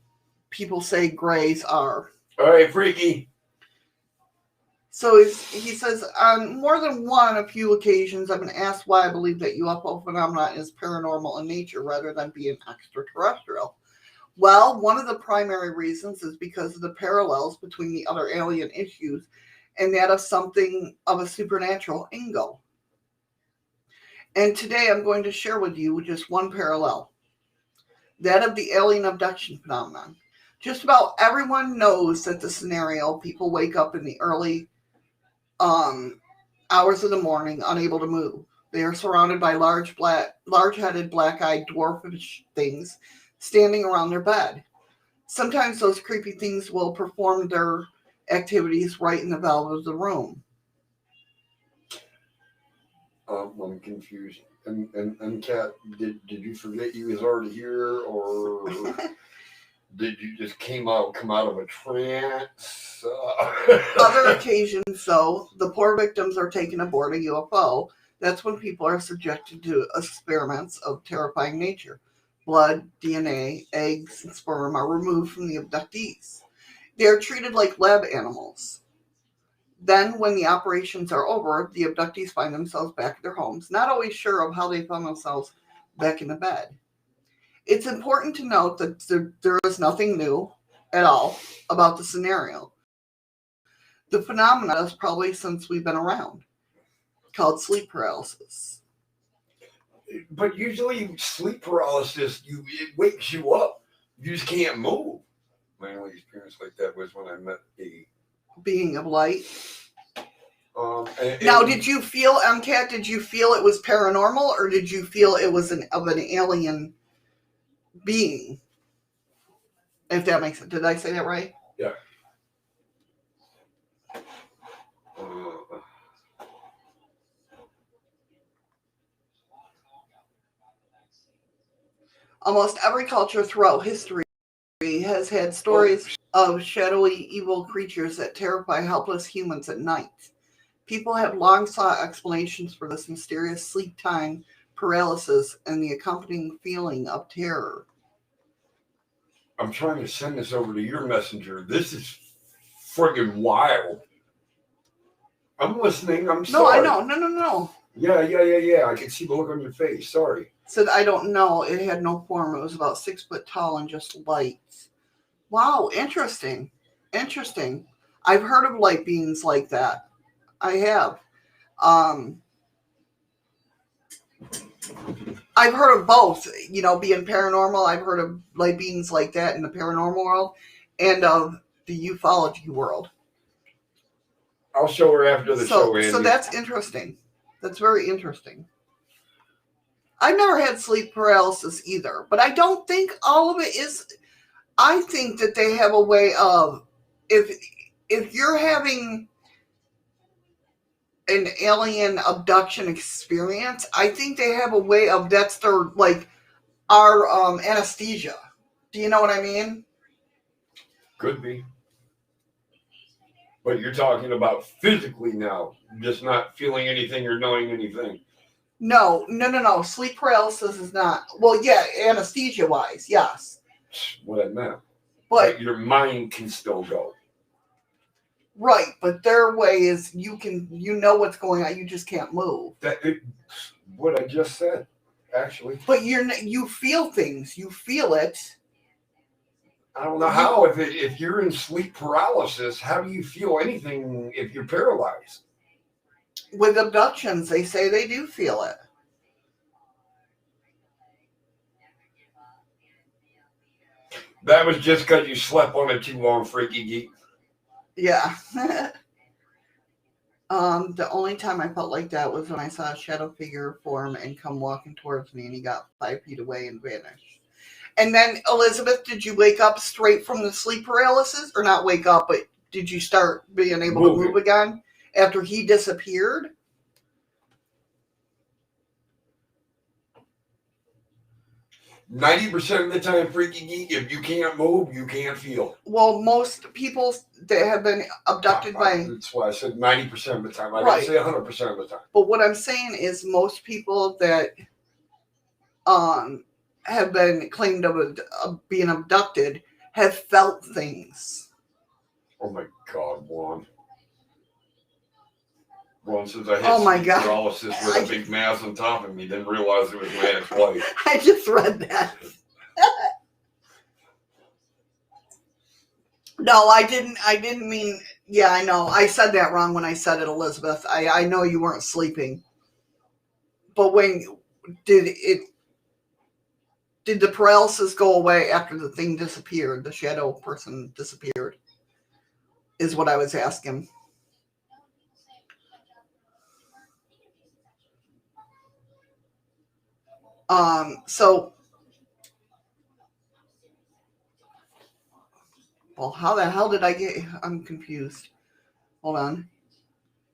people say grays are. All right, freaky. So he says, on more than one, a few occasions, I've been asked why I believe that UFO phenomenon is paranormal in nature rather than being extraterrestrial. Well, one of the primary reasons is because of the parallels between the other alien issues and that of something of a supernatural angle. And today I'm going to share with you just one parallel, that of the alien abduction phenomenon. Just about everyone knows that the scenario, people wake up in the early hours of the morning, unable to move. They are surrounded by large-headed, black-eyed, dwarfish things standing around their bed. Sometimes those creepy things will perform their activities right in the valve of the room. I'm confused. And Kat, did you forget you was already here, or did you just come out of a trance? Other occasions, though, the poor victims are taken aboard a UFO. That's when people are subjected to experiments of terrifying nature. Blood, DNA, eggs, and sperm are removed from the abductees. They are treated like lab animals. Then, when the operations are over, the abductees find themselves back at their homes, not always sure of how they found themselves back in the bed. It's important to note that there is nothing new at all about the scenario. The phenomenon is probably since we've been around, called sleep paralysis. But usually sleep paralysis, it wakes you up. You just can't move. My only experience like that was when I met a being of light. Now, did you feel, MCAT, did you feel it was paranormal, or did you feel it was of an alien being? If that makes sense. Did I say that right? Yeah. Almost every culture throughout history has had stories of shadowy, evil creatures that terrify helpless humans at night. People have long sought explanations for this mysterious sleep time paralysis and the accompanying feeling of terror. I'm trying to send this over to your messenger. This is friggin' wild. I'm listening. I'm sorry. No, I know. No. Yeah. I can see the look on your face. Sorry. Said, I don't know. It had no form. It was about 6 foot tall and just lights. Wow, interesting. I've heard of light beings like that. I have. I've heard of both, being paranormal. I've heard of light beings like that in the paranormal world and of the ufology world. I'll show her after the show, Andy. So that's interesting. That's very interesting. I've never had sleep paralysis either, but I don't think all of it is. I think that they have a way of, if you're having an alien abduction experience, I think they have a way of, that's their, our anesthesia. Do you know what I mean? Could be. But you're talking about physically now, just not feeling anything or knowing anything. No. Sleep paralysis is not. Well, yeah, anesthesia-wise, yes. That's what I meant. But your mind can still go. Right, but their way is you know what's going on, you just can't move. What I just said, actually. But you feel things, you feel it. I don't know how. If you're in sleep paralysis, how do you feel anything if you're paralyzed? With abductions, they say they do feel it. That was just because you slept on it too long, freaky geek. Yeah. The only time I felt like that was when I saw a shadow figure form and come walking towards me, and he got 5 feet away and vanished. And then, Elizabeth, did you wake up straight from the sleep paralysis? Or not wake up, but did you start being able to move again after he disappeared? %90 of the time, freaky geek, if you can't move, you can't feel. Well, most people that have been abducted by... That's why I said 90% of the time. I didn't say 100% of the time. But what I'm saying is most people that have been claimed of being abducted have felt things. Oh my God, Juan. Juan says I had paralysis with a big mass on top of me, didn't realize it was my ex-wife. I just read that. No, I didn't mean, yeah, I know. I said that wrong when I said it, Elizabeth. I know you weren't sleeping. But did the paralysis go away after the thing disappeared? The shadow person disappeared, is what I was asking. Well, how the hell did I get, I'm confused. Hold on.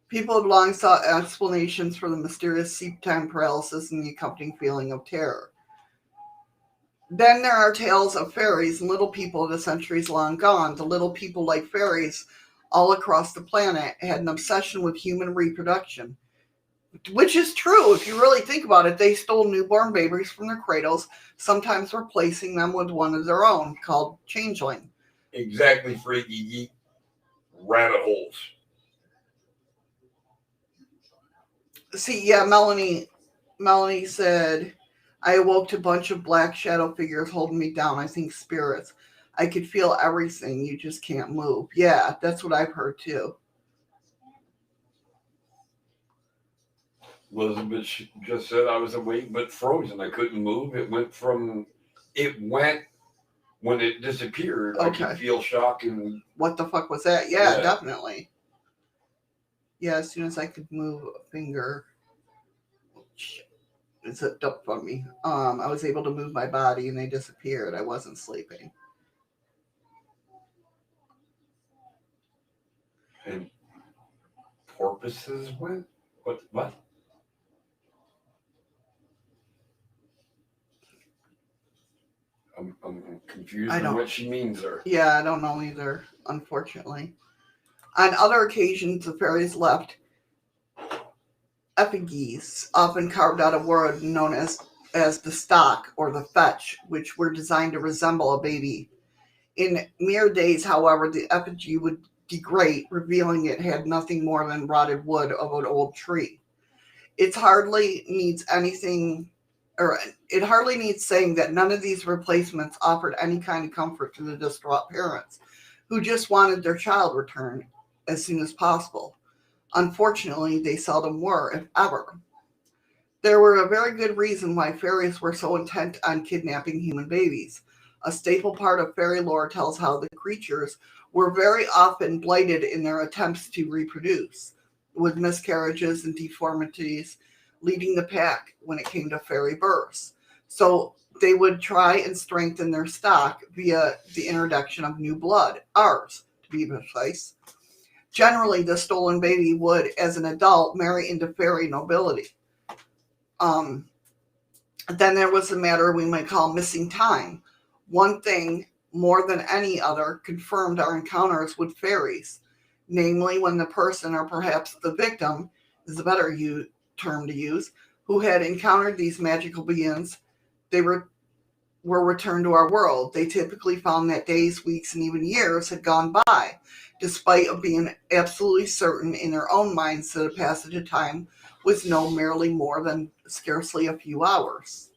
People have long sought explanations for the mysterious sleep time paralysis and the accompanying feeling of terror. Then there are tales of fairies and little people of the centuries long gone. The little people, like fairies all across the planet, had an obsession with human reproduction. Which is true. If you really think about it, they stole newborn babies from their cradles, sometimes replacing them with one of their own, called changeling. Exactly, freaky geek. Rabbit holes. See, yeah, Melanie said, I awoke to a bunch of black shadow figures holding me down. I think spirits. I could feel everything. You just can't move. Yeah, that's what I've heard too. Elizabeth just said I was awake but frozen. I couldn't move. It went when it disappeared. Okay. I could feel shock and... What the fuck was that? Yeah, definitely. Yeah, as soon as I could move a finger... Shit. It zipped up on me. I was able to move my body and they disappeared. I wasn't sleeping. And porpoises went? What? I'm confused on what she means there. Yeah, I don't know either, unfortunately. On other occasions, the fairies left effigies, often carved out of wood, known as the stock or the fetch, which were designed to resemble a baby. In mere days, however, the effigy would degrade, revealing it had nothing more than rotted wood of an old tree. It hardly needs anything, or it hardly needs saying that none of these replacements offered any kind of comfort to the distraught parents, who just wanted their child returned as soon as possible. Unfortunately, they seldom were, if ever. There were a very good reason why fairies were so intent on kidnapping human babies. A staple part of fairy lore tells how the creatures were very often blighted in their attempts to reproduce, with miscarriages and deformities leading the pack when it came to fairy births. So they would try and strengthen their stock via the introduction of new blood, ours, to be precise. Generally, the stolen baby would, as an adult, marry into fairy nobility. Um, then there was the matter we might call missing time. One thing, more than any other, confirmed our encounters with fairies, namely when the person, or perhaps the victim, is a better term to use, who had encountered these magical beings, they were returned to our world. They typically found that days, weeks, and even years had gone by, despite of being absolutely certain in their own minds that a passage of time was no merely more than scarcely a few hours.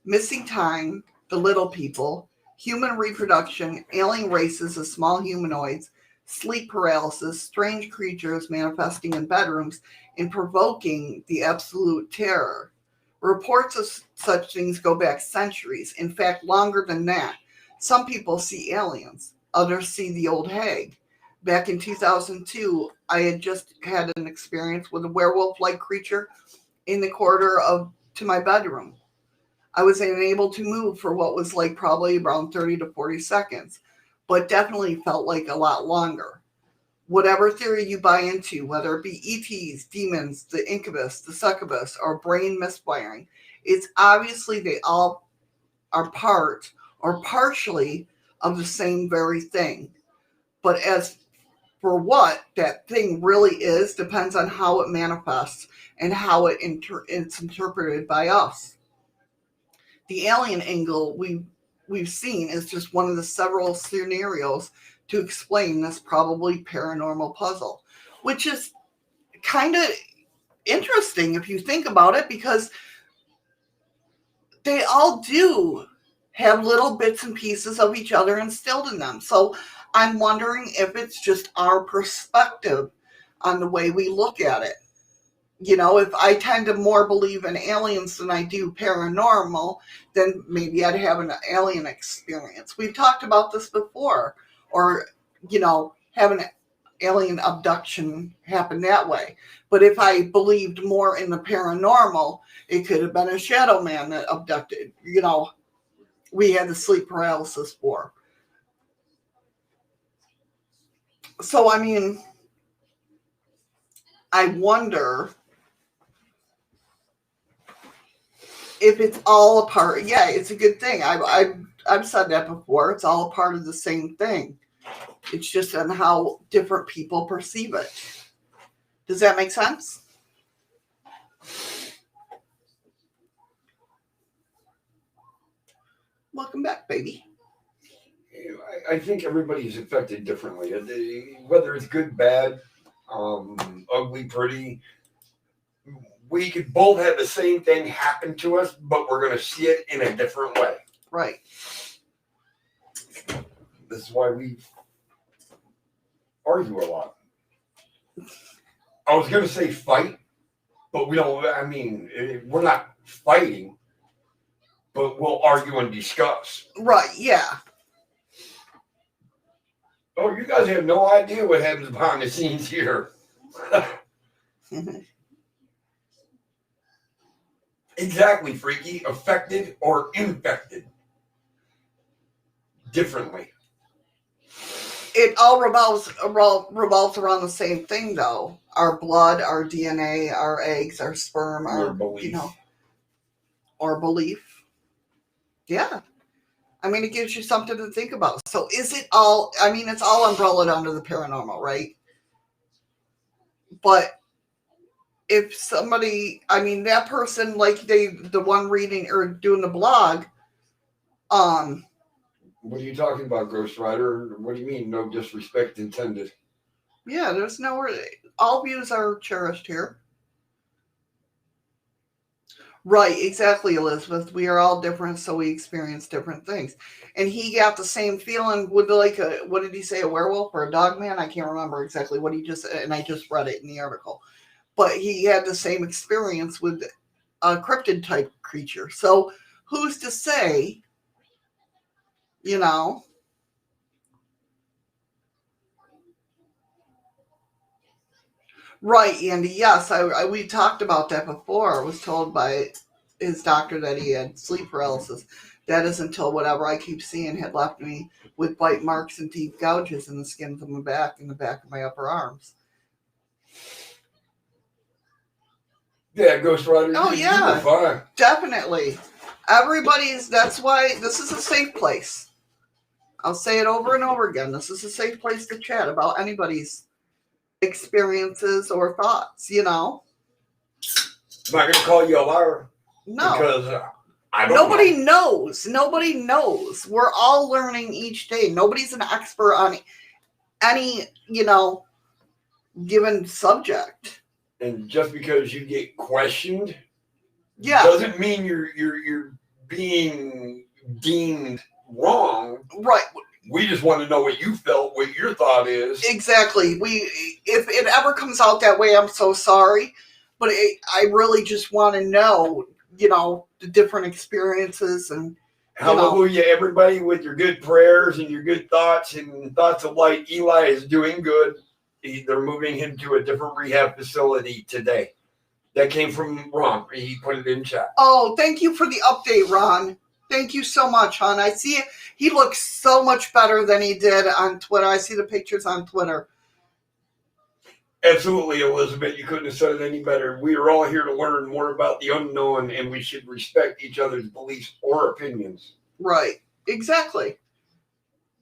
Missing time, the little people, human reproduction, alien races of small humanoids, sleep paralysis, strange creatures manifesting in bedrooms, and provoking the absolute terror. Reports of such things go back centuries, in fact, longer than that. Some people see aliens, others see the old hag. Back in 2002, I had just had an experience with a werewolf-like creature in the corridor to my bedroom. I was unable to move for what was like probably around 30 to 40 seconds, but definitely felt like a lot longer. Whatever theory you buy into, whether it be ETs, demons, the incubus, the succubus, or brain misfiring, it's obviously they all are part or partially of the same very thing. But as for what that thing really is, depends on how it manifests and how it's interpreted by us. The alien angle we've seen is just one of the several scenarios to explain this probably paranormal puzzle, which is kind of interesting if you think about it, because they all do have little bits and pieces of each other instilled in them. So I'm wondering if it's just our perspective on the way we look at it. You know, if I tend to more believe in aliens than I do paranormal, then maybe I'd have an alien experience. We've talked about this before, or, have an alien abduction happen that way. But if I believed more in the paranormal, it could have been a shadow man that abducted, we had the sleep paralysis for. So, I mean, I wonder if it's all a part. Yeah, it's a good thing. I've said that before. It's all a part of the same thing. It's just on how different people perceive it. Does that make sense? Welcome back, baby. I think everybody's affected differently. Whether it's good, bad, ugly, pretty, we could both have the same thing happen to us, but we're going to see it in a different way. Right. This is why we argue a lot. I was going to say fight, but we don't, we're not fighting, but we'll argue and discuss. Right, yeah. Oh, you guys have no idea what happens behind the scenes here. Exactly, Freaky. Affected or infected. Differently. It all revolves around the same thing, though. Our blood, our DNA, our eggs, our sperm, our belief. Our belief. Yeah. I mean, it gives you something to think about. So is it all, it's all umbrellaed under the paranormal, right? But if somebody, I mean, that person, like the one reading or doing the blog, What are you talking about, Ghost Rider? What do you mean, no disrespect intended? yeah, there's nowhere, all views are cherished here. Right, exactly, Elizabeth. We are all different, so we experience different things. And he got the same feeling with like what did he say, a werewolf or a dog man? I can't remember exactly what he just, and I just read it in the article. But he had the same experience with a cryptid type creature. So who's to say, you know? Right, Andy. Yes, we talked about that before. I was told by his doctor that he had sleep paralysis. That is until whatever I keep seeing had left me with bite marks and deep gouges in the skin of my back and the back of my upper arms. Yeah, Ghost Rider. Oh, you yeah. were fine. Definitely. That's why this is a safe place. I'll say it over and over again. This is a safe place to chat about anybody's experiences or thoughts, you know? I'm not going to call you a liar. No. Because I don't Nobody know. knows. Nobody knows. We're all learning each day. Nobody's an expert on any, given subject. And just because you get questioned, Yeah. doesn't mean you're being deemed wrong. Right. We just want to know what you felt, what your thought is. Exactly. If it ever comes out that way, I'm so sorry. But I really just want to know, the different experiences and. Hallelujah, everybody, with your good prayers and your good thoughts and thoughts of light. Eli is doing good. They're moving him to a different rehab facility today. That came from Ron. He put it in chat. Oh, thank you for the update, Ron. Thank you so much, hon. I see it. He looks so much better than he did on Twitter. I see the pictures on Twitter. Absolutely, Elizabeth. You couldn't have said it any better. We are all here to learn more about the unknown, and we should respect each other's beliefs or opinions. Right. Exactly.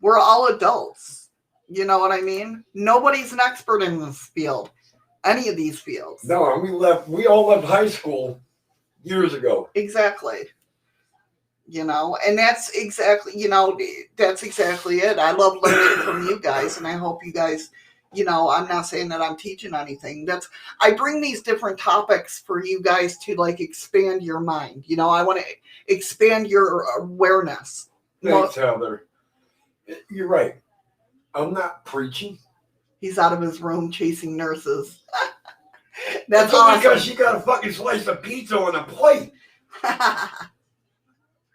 We're all adults. You know what I mean? Nobody's an expert in this field. Any of these fields. No, we all left high school years ago. Exactly. And that's exactly it. I love learning from you guys, and I hope you guys, I'm not saying that I'm teaching anything. I bring these different topics for you guys to expand your mind. I want to expand your awareness. Thanks, Heather. You're right. I'm not preaching. He's out of his room chasing nurses. That's only because she got a fucking slice of pizza on a plate.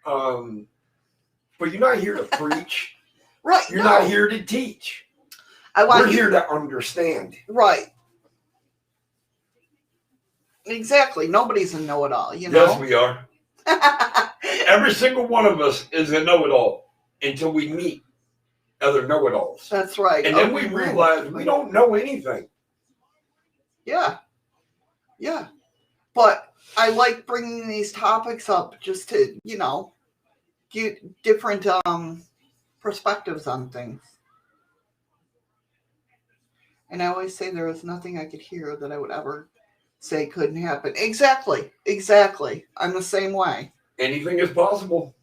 But you're not here to preach. Right. You're not here to teach. We're here to understand. Right. Exactly. Nobody's a know-it-all, Yes, we are. Every single one of us is a know-it-all until we meet other know-it-alls. That's right. And then we realize we don't know anything. Yeah. Yeah. But I like bringing these topics up just to, get different perspectives on things. And I always say there was nothing I could hear that I would ever say couldn't happen. Exactly. Exactly. I'm the same way. Anything is possible.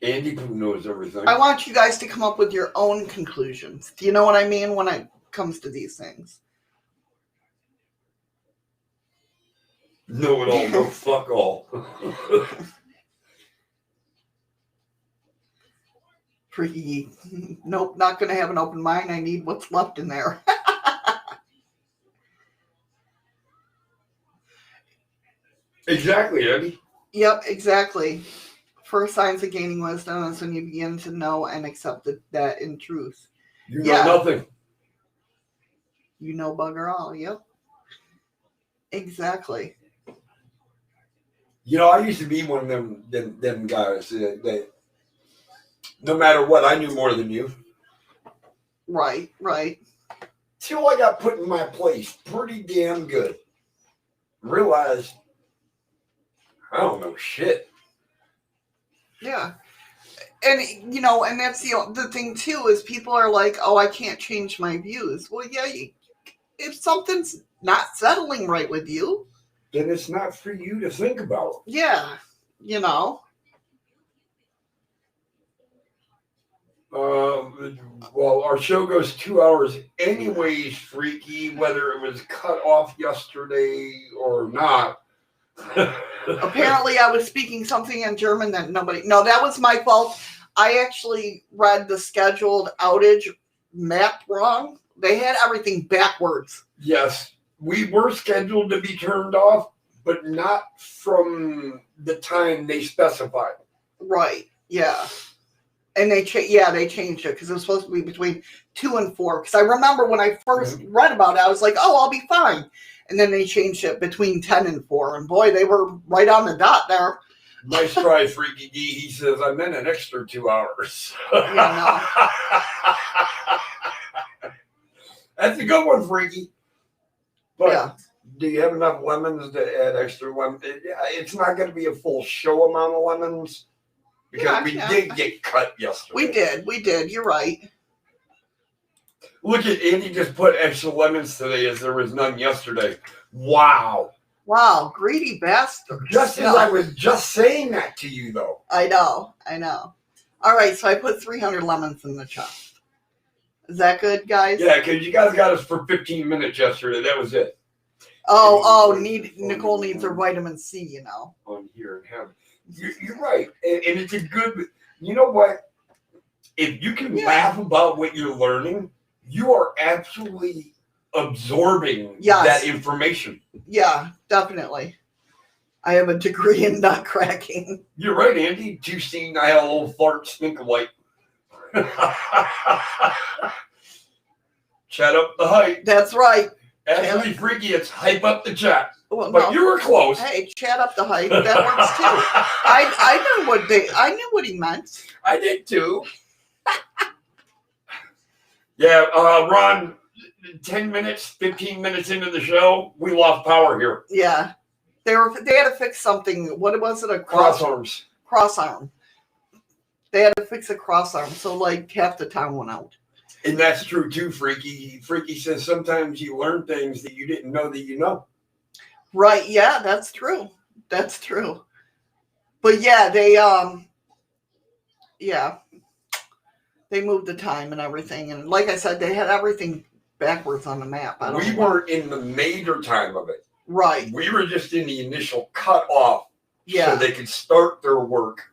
Andy Pooh knows everything. I want you guys to come up with your own conclusions. Do you know what I mean when it comes to these things? Know it all, no fuck all. Freaky. Nope, not going to have an open mind. I need what's left in there. Exactly, Eddie. Yep, exactly. First signs of gaining wisdom is when you begin to know and accept that in truth. You know nothing. You know bugger all. Yep. Exactly. I used to be one of them guys that no matter what, I knew more than you. Right. Till I got put in my place pretty damn good. Realized I don't know shit. Yeah. And, and that's the thing, too, is people are like, oh, I can't change my views. Well, yeah, if something's not settling right with you, then it's not for you to think about. Yeah, you know. Well, our show goes 2 hours anyways, Freaky, whether it was cut off yesterday or not. Apparently, I was speaking something in German that nobody. No, that was my fault. I actually read the scheduled outage map wrong. They had everything backwards. Yes, we were scheduled to be turned off, but not from the time they specified. Right. Yeah. And they changed it because it was supposed to be between 2 and 4. Because I remember when I first read about it, I was like, "Oh, I'll be fine." And then they changed it between 10 and 4, and boy, they were right on the dot there. Nice try, Freaky D. He says I meant an extra 2 hours. Yeah, no. That's a good one, Freaky. But yeah. do you have enough lemons to add extra lemons? It's not going to be a full show amount of lemons. Because we did get cut yesterday. We did. You're right. Look at Andy just put extra lemons today as there was none yesterday. Wow. Wow, greedy bastard. Just as I was just saying that to you, though. I know. All right, so I put 300 lemons in the chop. Is that good, guys? Yeah, because you guys got us for 15 minutes yesterday. That was it. Nicole needs her vitamin C, you know. On here in heaven. You're right. And it's a good, you know what? If you can laugh about what you're learning, you are absolutely absorbing that information. Yeah, definitely. I have a degree in nut cracking. You're right, Andy. You seen I had a little fart stink alike. Chat up the hype. That's right. Actually, Freaky, it's hype up the chat. Well, but you were close. Hey, chat up the hype. That works too. I knew what he meant. I did too. Yeah, Ron, 10 minutes, 15 minutes into the show, we lost power here. Yeah. They had to fix something. What was it? A cross arms. Cross arm. They had to fix a cross arm, so like half the town went out. And that's true too, Freaky. Freaky says sometimes you learn things that you didn't know that you know. Right, yeah, that's true. That's true. But yeah, they moved the time and everything, and like I said, they had everything backwards on the map. We weren't in the major time of it. Right. We were just in the initial cut off so they could start their work.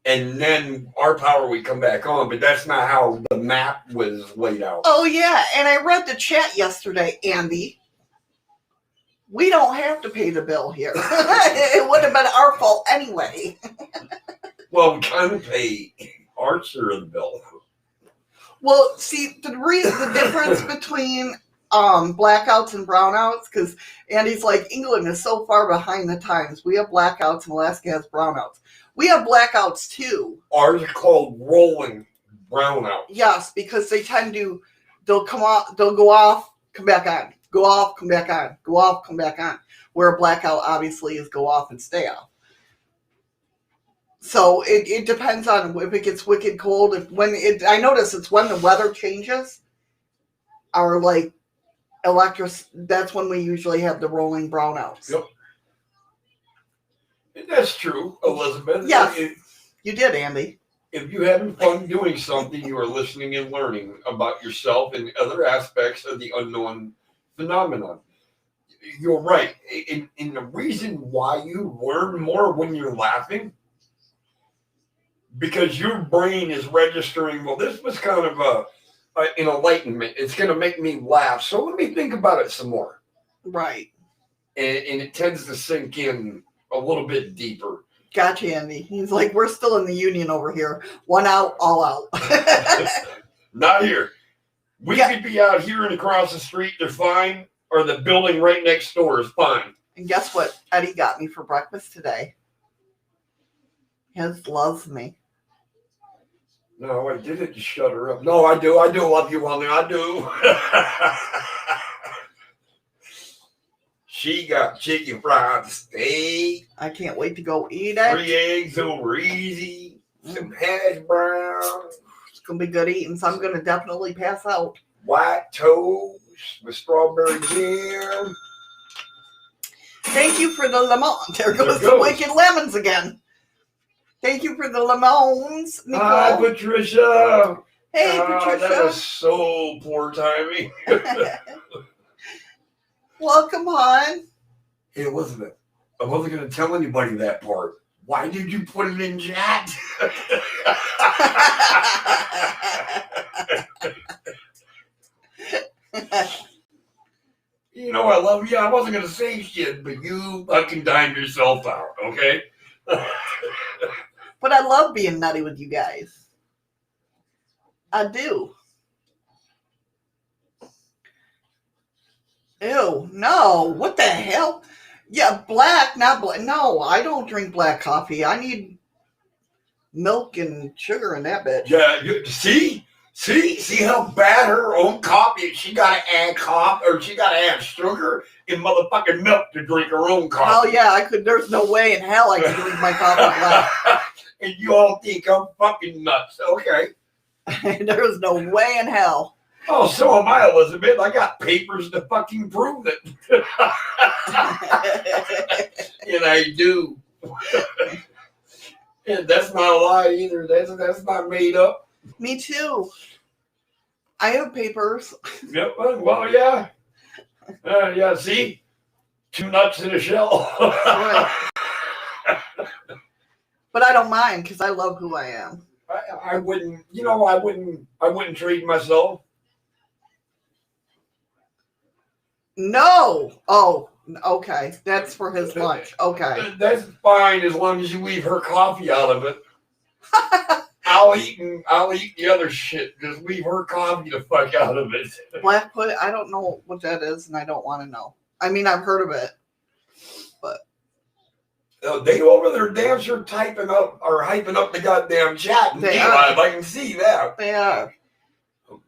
And then our power would come back on, but that's not how the map was laid out. Oh, yeah, and I read the chat yesterday, Andy. We don't have to pay the bill here. It would have been our fault anyway. Well, we kind of pay our share of the bill. Well, see, the difference between blackouts and brownouts, because Andy's like, England is so far behind the times. We have blackouts and Alaska has brownouts. We have blackouts too. Ours are called rolling brownouts. Yes, because they tend to, they'll go off, come back on. Go off, come back on. Go off, come back on. Where a blackout obviously is go off and stay off. So it depends on if it gets wicked cold. I notice it's when the weather changes, our like that's when we usually have the rolling brownouts. Yep. That's true, Elizabeth. Yes, you did, Andy. If you're having fun doing something, you are listening and learning about yourself and other aspects of the unknown phenomenon. You're right. And the reason why you learn more when you're laughing, because your brain is registering, well, this was kind of an enlightenment. It's going to make me laugh. So let me think about it some more. Right. And it tends to sink in a little bit deeper. Gotcha, Andy. He's like, we're still in the union over here. One out, all out. Not here. We could be out here and across the street, they're fine, or the building right next door is fine. And guess what Eddie got me for breakfast today? He loves me. No, I didn't just shut her up. No, I do love you, honey. I do. She got chicken fried steak. I can't wait to go eat it. 3 eggs over easy. Some hash browns. It's going to be good eating, so I'm going to definitely pass out. White toast. with strawberry jam. Thank you for the lemon. There goes There the goes. wicked lemons again. Thank you for the lemons, Nicole. Hi, Patricia. Hey, That Patricia. was so poor timing. Welcome, hon. Hey, Elizabeth, I wasn't going to tell anybody that part. Why did you put it in chat? You know I love you. I wasn't going to say shit, but you fucking dined yourself out, okay? But I love being nutty with you guys. I do. Ew, no. What the hell? Yeah, black, not black. No, I don't drink black coffee. I need milk and sugar in that bitch. Yeah, see how bad her own coffee. She got to add coffee, or she got to add sugar and motherfucking milk to drink her own coffee. Oh yeah, I could. There's no way in hell I could drink my coffee black. And you all think I'm fucking nuts. Okay. There's no way in hell. Oh, so am I, Elizabeth. I got papers to fucking prove it. And I do. And that's not a lie either. That's not made up. Me too. I have papers. Yep. Well, yeah. Yeah, see? 2 nuts in a shell. Right. But I don't mind because I love who I am. I wouldn't, I wouldn't trade myself. No. Oh, okay. That's for his lunch. Okay. That's fine as long as you leave her coffee out of it. I'll eat the other shit. Just leave her coffee the fuck out of it. Black pudding. I don't know what that is, and I don't want to know. I mean, I've heard of it, but They over there dancer typing up or hyping up the goddamn chat. They Live. I can see that. they are.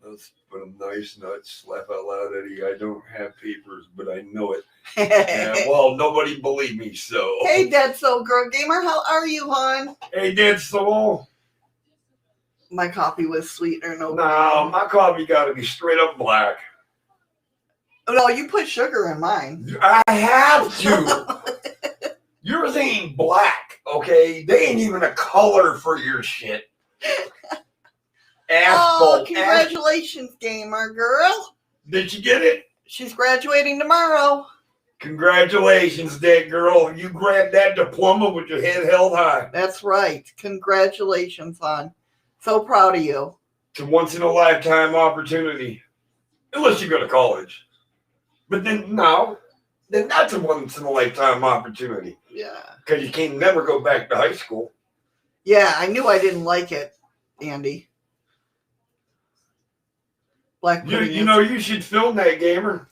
That's but a nice nuts. Laugh out loud, Eddie. I don't have papers, but I know it. Well, nobody believed me, so. Hey, Dead Soul Girl Gamer, how are you, hon? Hey, Dead Soul. My coffee was sweet or no? No, my coffee got to be straight up black. No, you put sugar in mine. I have to. Yours ain't black, okay? They ain't even a color for your shit. Oh, congratulations, gamer girl. Did you get it? She's graduating tomorrow. Congratulations, dead girl. You grabbed that diploma with your head held high. That's right. Congratulations, hon. So proud of you. It's a once-in-a-lifetime opportunity. Unless you go to college. But then that's a once-in-a-lifetime opportunity. Yeah. Because you can never go back to high school. Yeah, I knew I didn't like it, Andy. Black pudding. You should film that, gamer.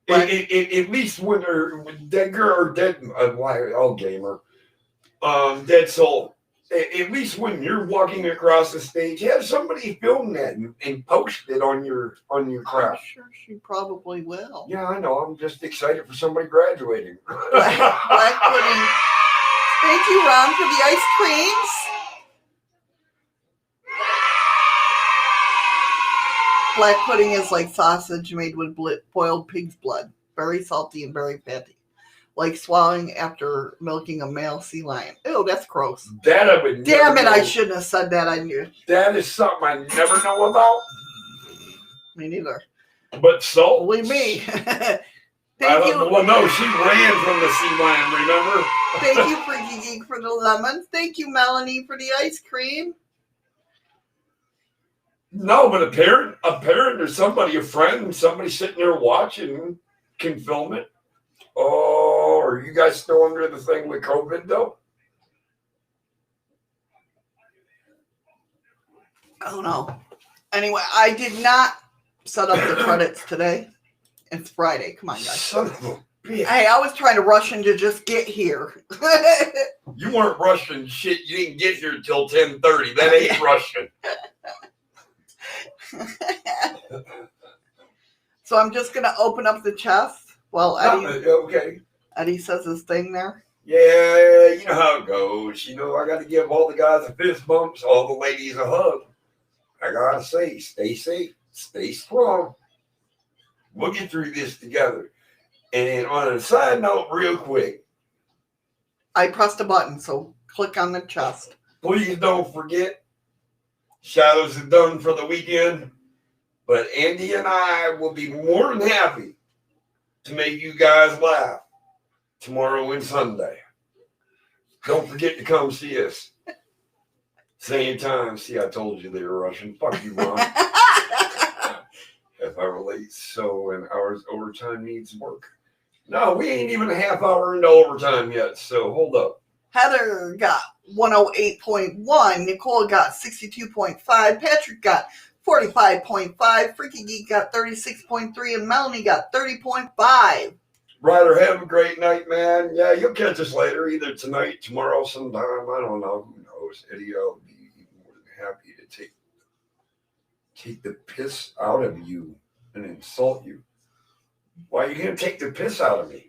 At least when dead girl or dead gamer, dead soul. At least when you're walking across the stage, have somebody film that and post it on your crowd. I'm sure she probably will. Yeah, I know. I'm just excited for somebody graduating. Black pudding. Thank you, Ron, for the ice creams. Black pudding is like sausage made with boiled pig's blood. Very salty and very fatty. Like swallowing after milking a male sea lion. Ew, that's gross. That I would Damn never it, I know. shouldn't have said that. I knew. That is something I never know about. Me neither. But so. Believe me. Thank you. Well, no, she ran from the sea lion, remember? Thank you, Freaky Geek, for the lemons. Thank you, Melanie, for the ice cream. No, but a parent or somebody, a friend, somebody sitting there watching can film it. Oh, are you guys still under the thing with COVID, though? I don't know. Anyway, I did not set up the credits today. It's Friday. Come on, guys. Son of a bitch. Hey, I was trying to rush in to just get here. You weren't rushing shit. You didn't get here until 10:30. That ain't rushing. So I'm just going to open up the chest while Okay. Eddie says his thing there. Yeah, you know how it goes. I got to give all the guys a fist bumps, all the ladies a hug. I got to say, stay safe, stay strong. We'll get through this together. And on a side note, real quick, I pressed a button, so click on the chest. please don't forget, Shadows are done for the weekend, but Andy and I will be more than happy to make you guys laugh tomorrow and Sunday. Don't forget to come see us. Same time. See, I told you they were Russian. Fuck you, Mom. If I relate, so an hour's overtime needs work. No, we ain't even a half hour into overtime yet, so hold up. Heather got 108.1. Nicole got 62.5. Patrick got 45.5. Freaky Geek got 36.3. And Melanie got 30.5. Ryder, have a great night, man. Yeah, you'll catch us later, either tonight, tomorrow, sometime. I don't know. Who knows? Eddie, I'll be more than happy to take the piss out of you and insult you. Why are you going to take the piss out of me?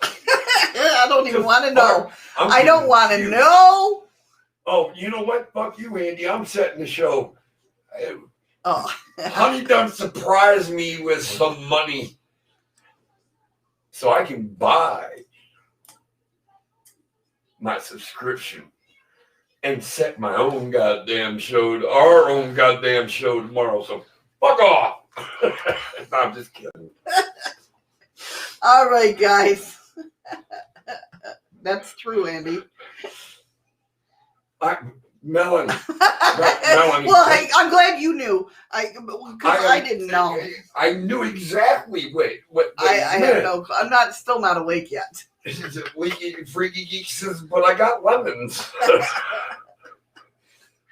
I don't even want to know. I don't want to confused. know. Oh, you know what? Fuck you, Andy. I'm setting the show. Oh. Honey done surprise me with some money so I can buy my subscription and set my own goddamn show, our own goddamn show tomorrow. So fuck off. No, I'm just kidding. All right, guys. That's true, Andy. Melanie. Well, I'm glad you knew. Because I didn't know. I knew exactly what I have no. I'm still not awake yet. It's a leaky, freaky geek says, but I got lemons.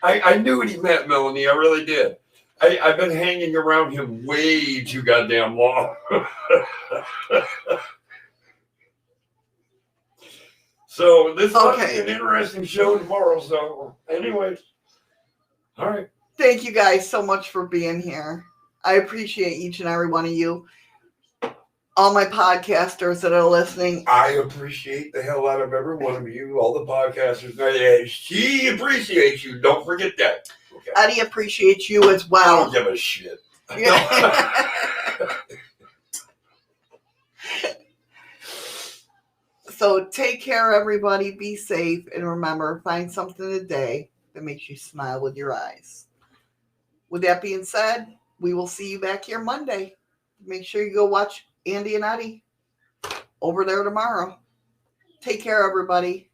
I knew what he meant, Melanie. I really did. I've been hanging around him way too goddamn long. So this will be an interesting show tomorrow. So anyways, all right. Thank you guys so much for being here. I appreciate each and every one of you. All my podcasters that are listening. I appreciate the hell out of every one of you. All the podcasters. She appreciates you. Don't forget that. Okay. Eddie appreciates you as well. I don't give a shit. So take care, everybody. Be safe. And remember, find something today that makes you smile with your eyes. With that being said, we will see you back here Monday. Make sure you go watch Andy and Eddie over there tomorrow. Take care, everybody.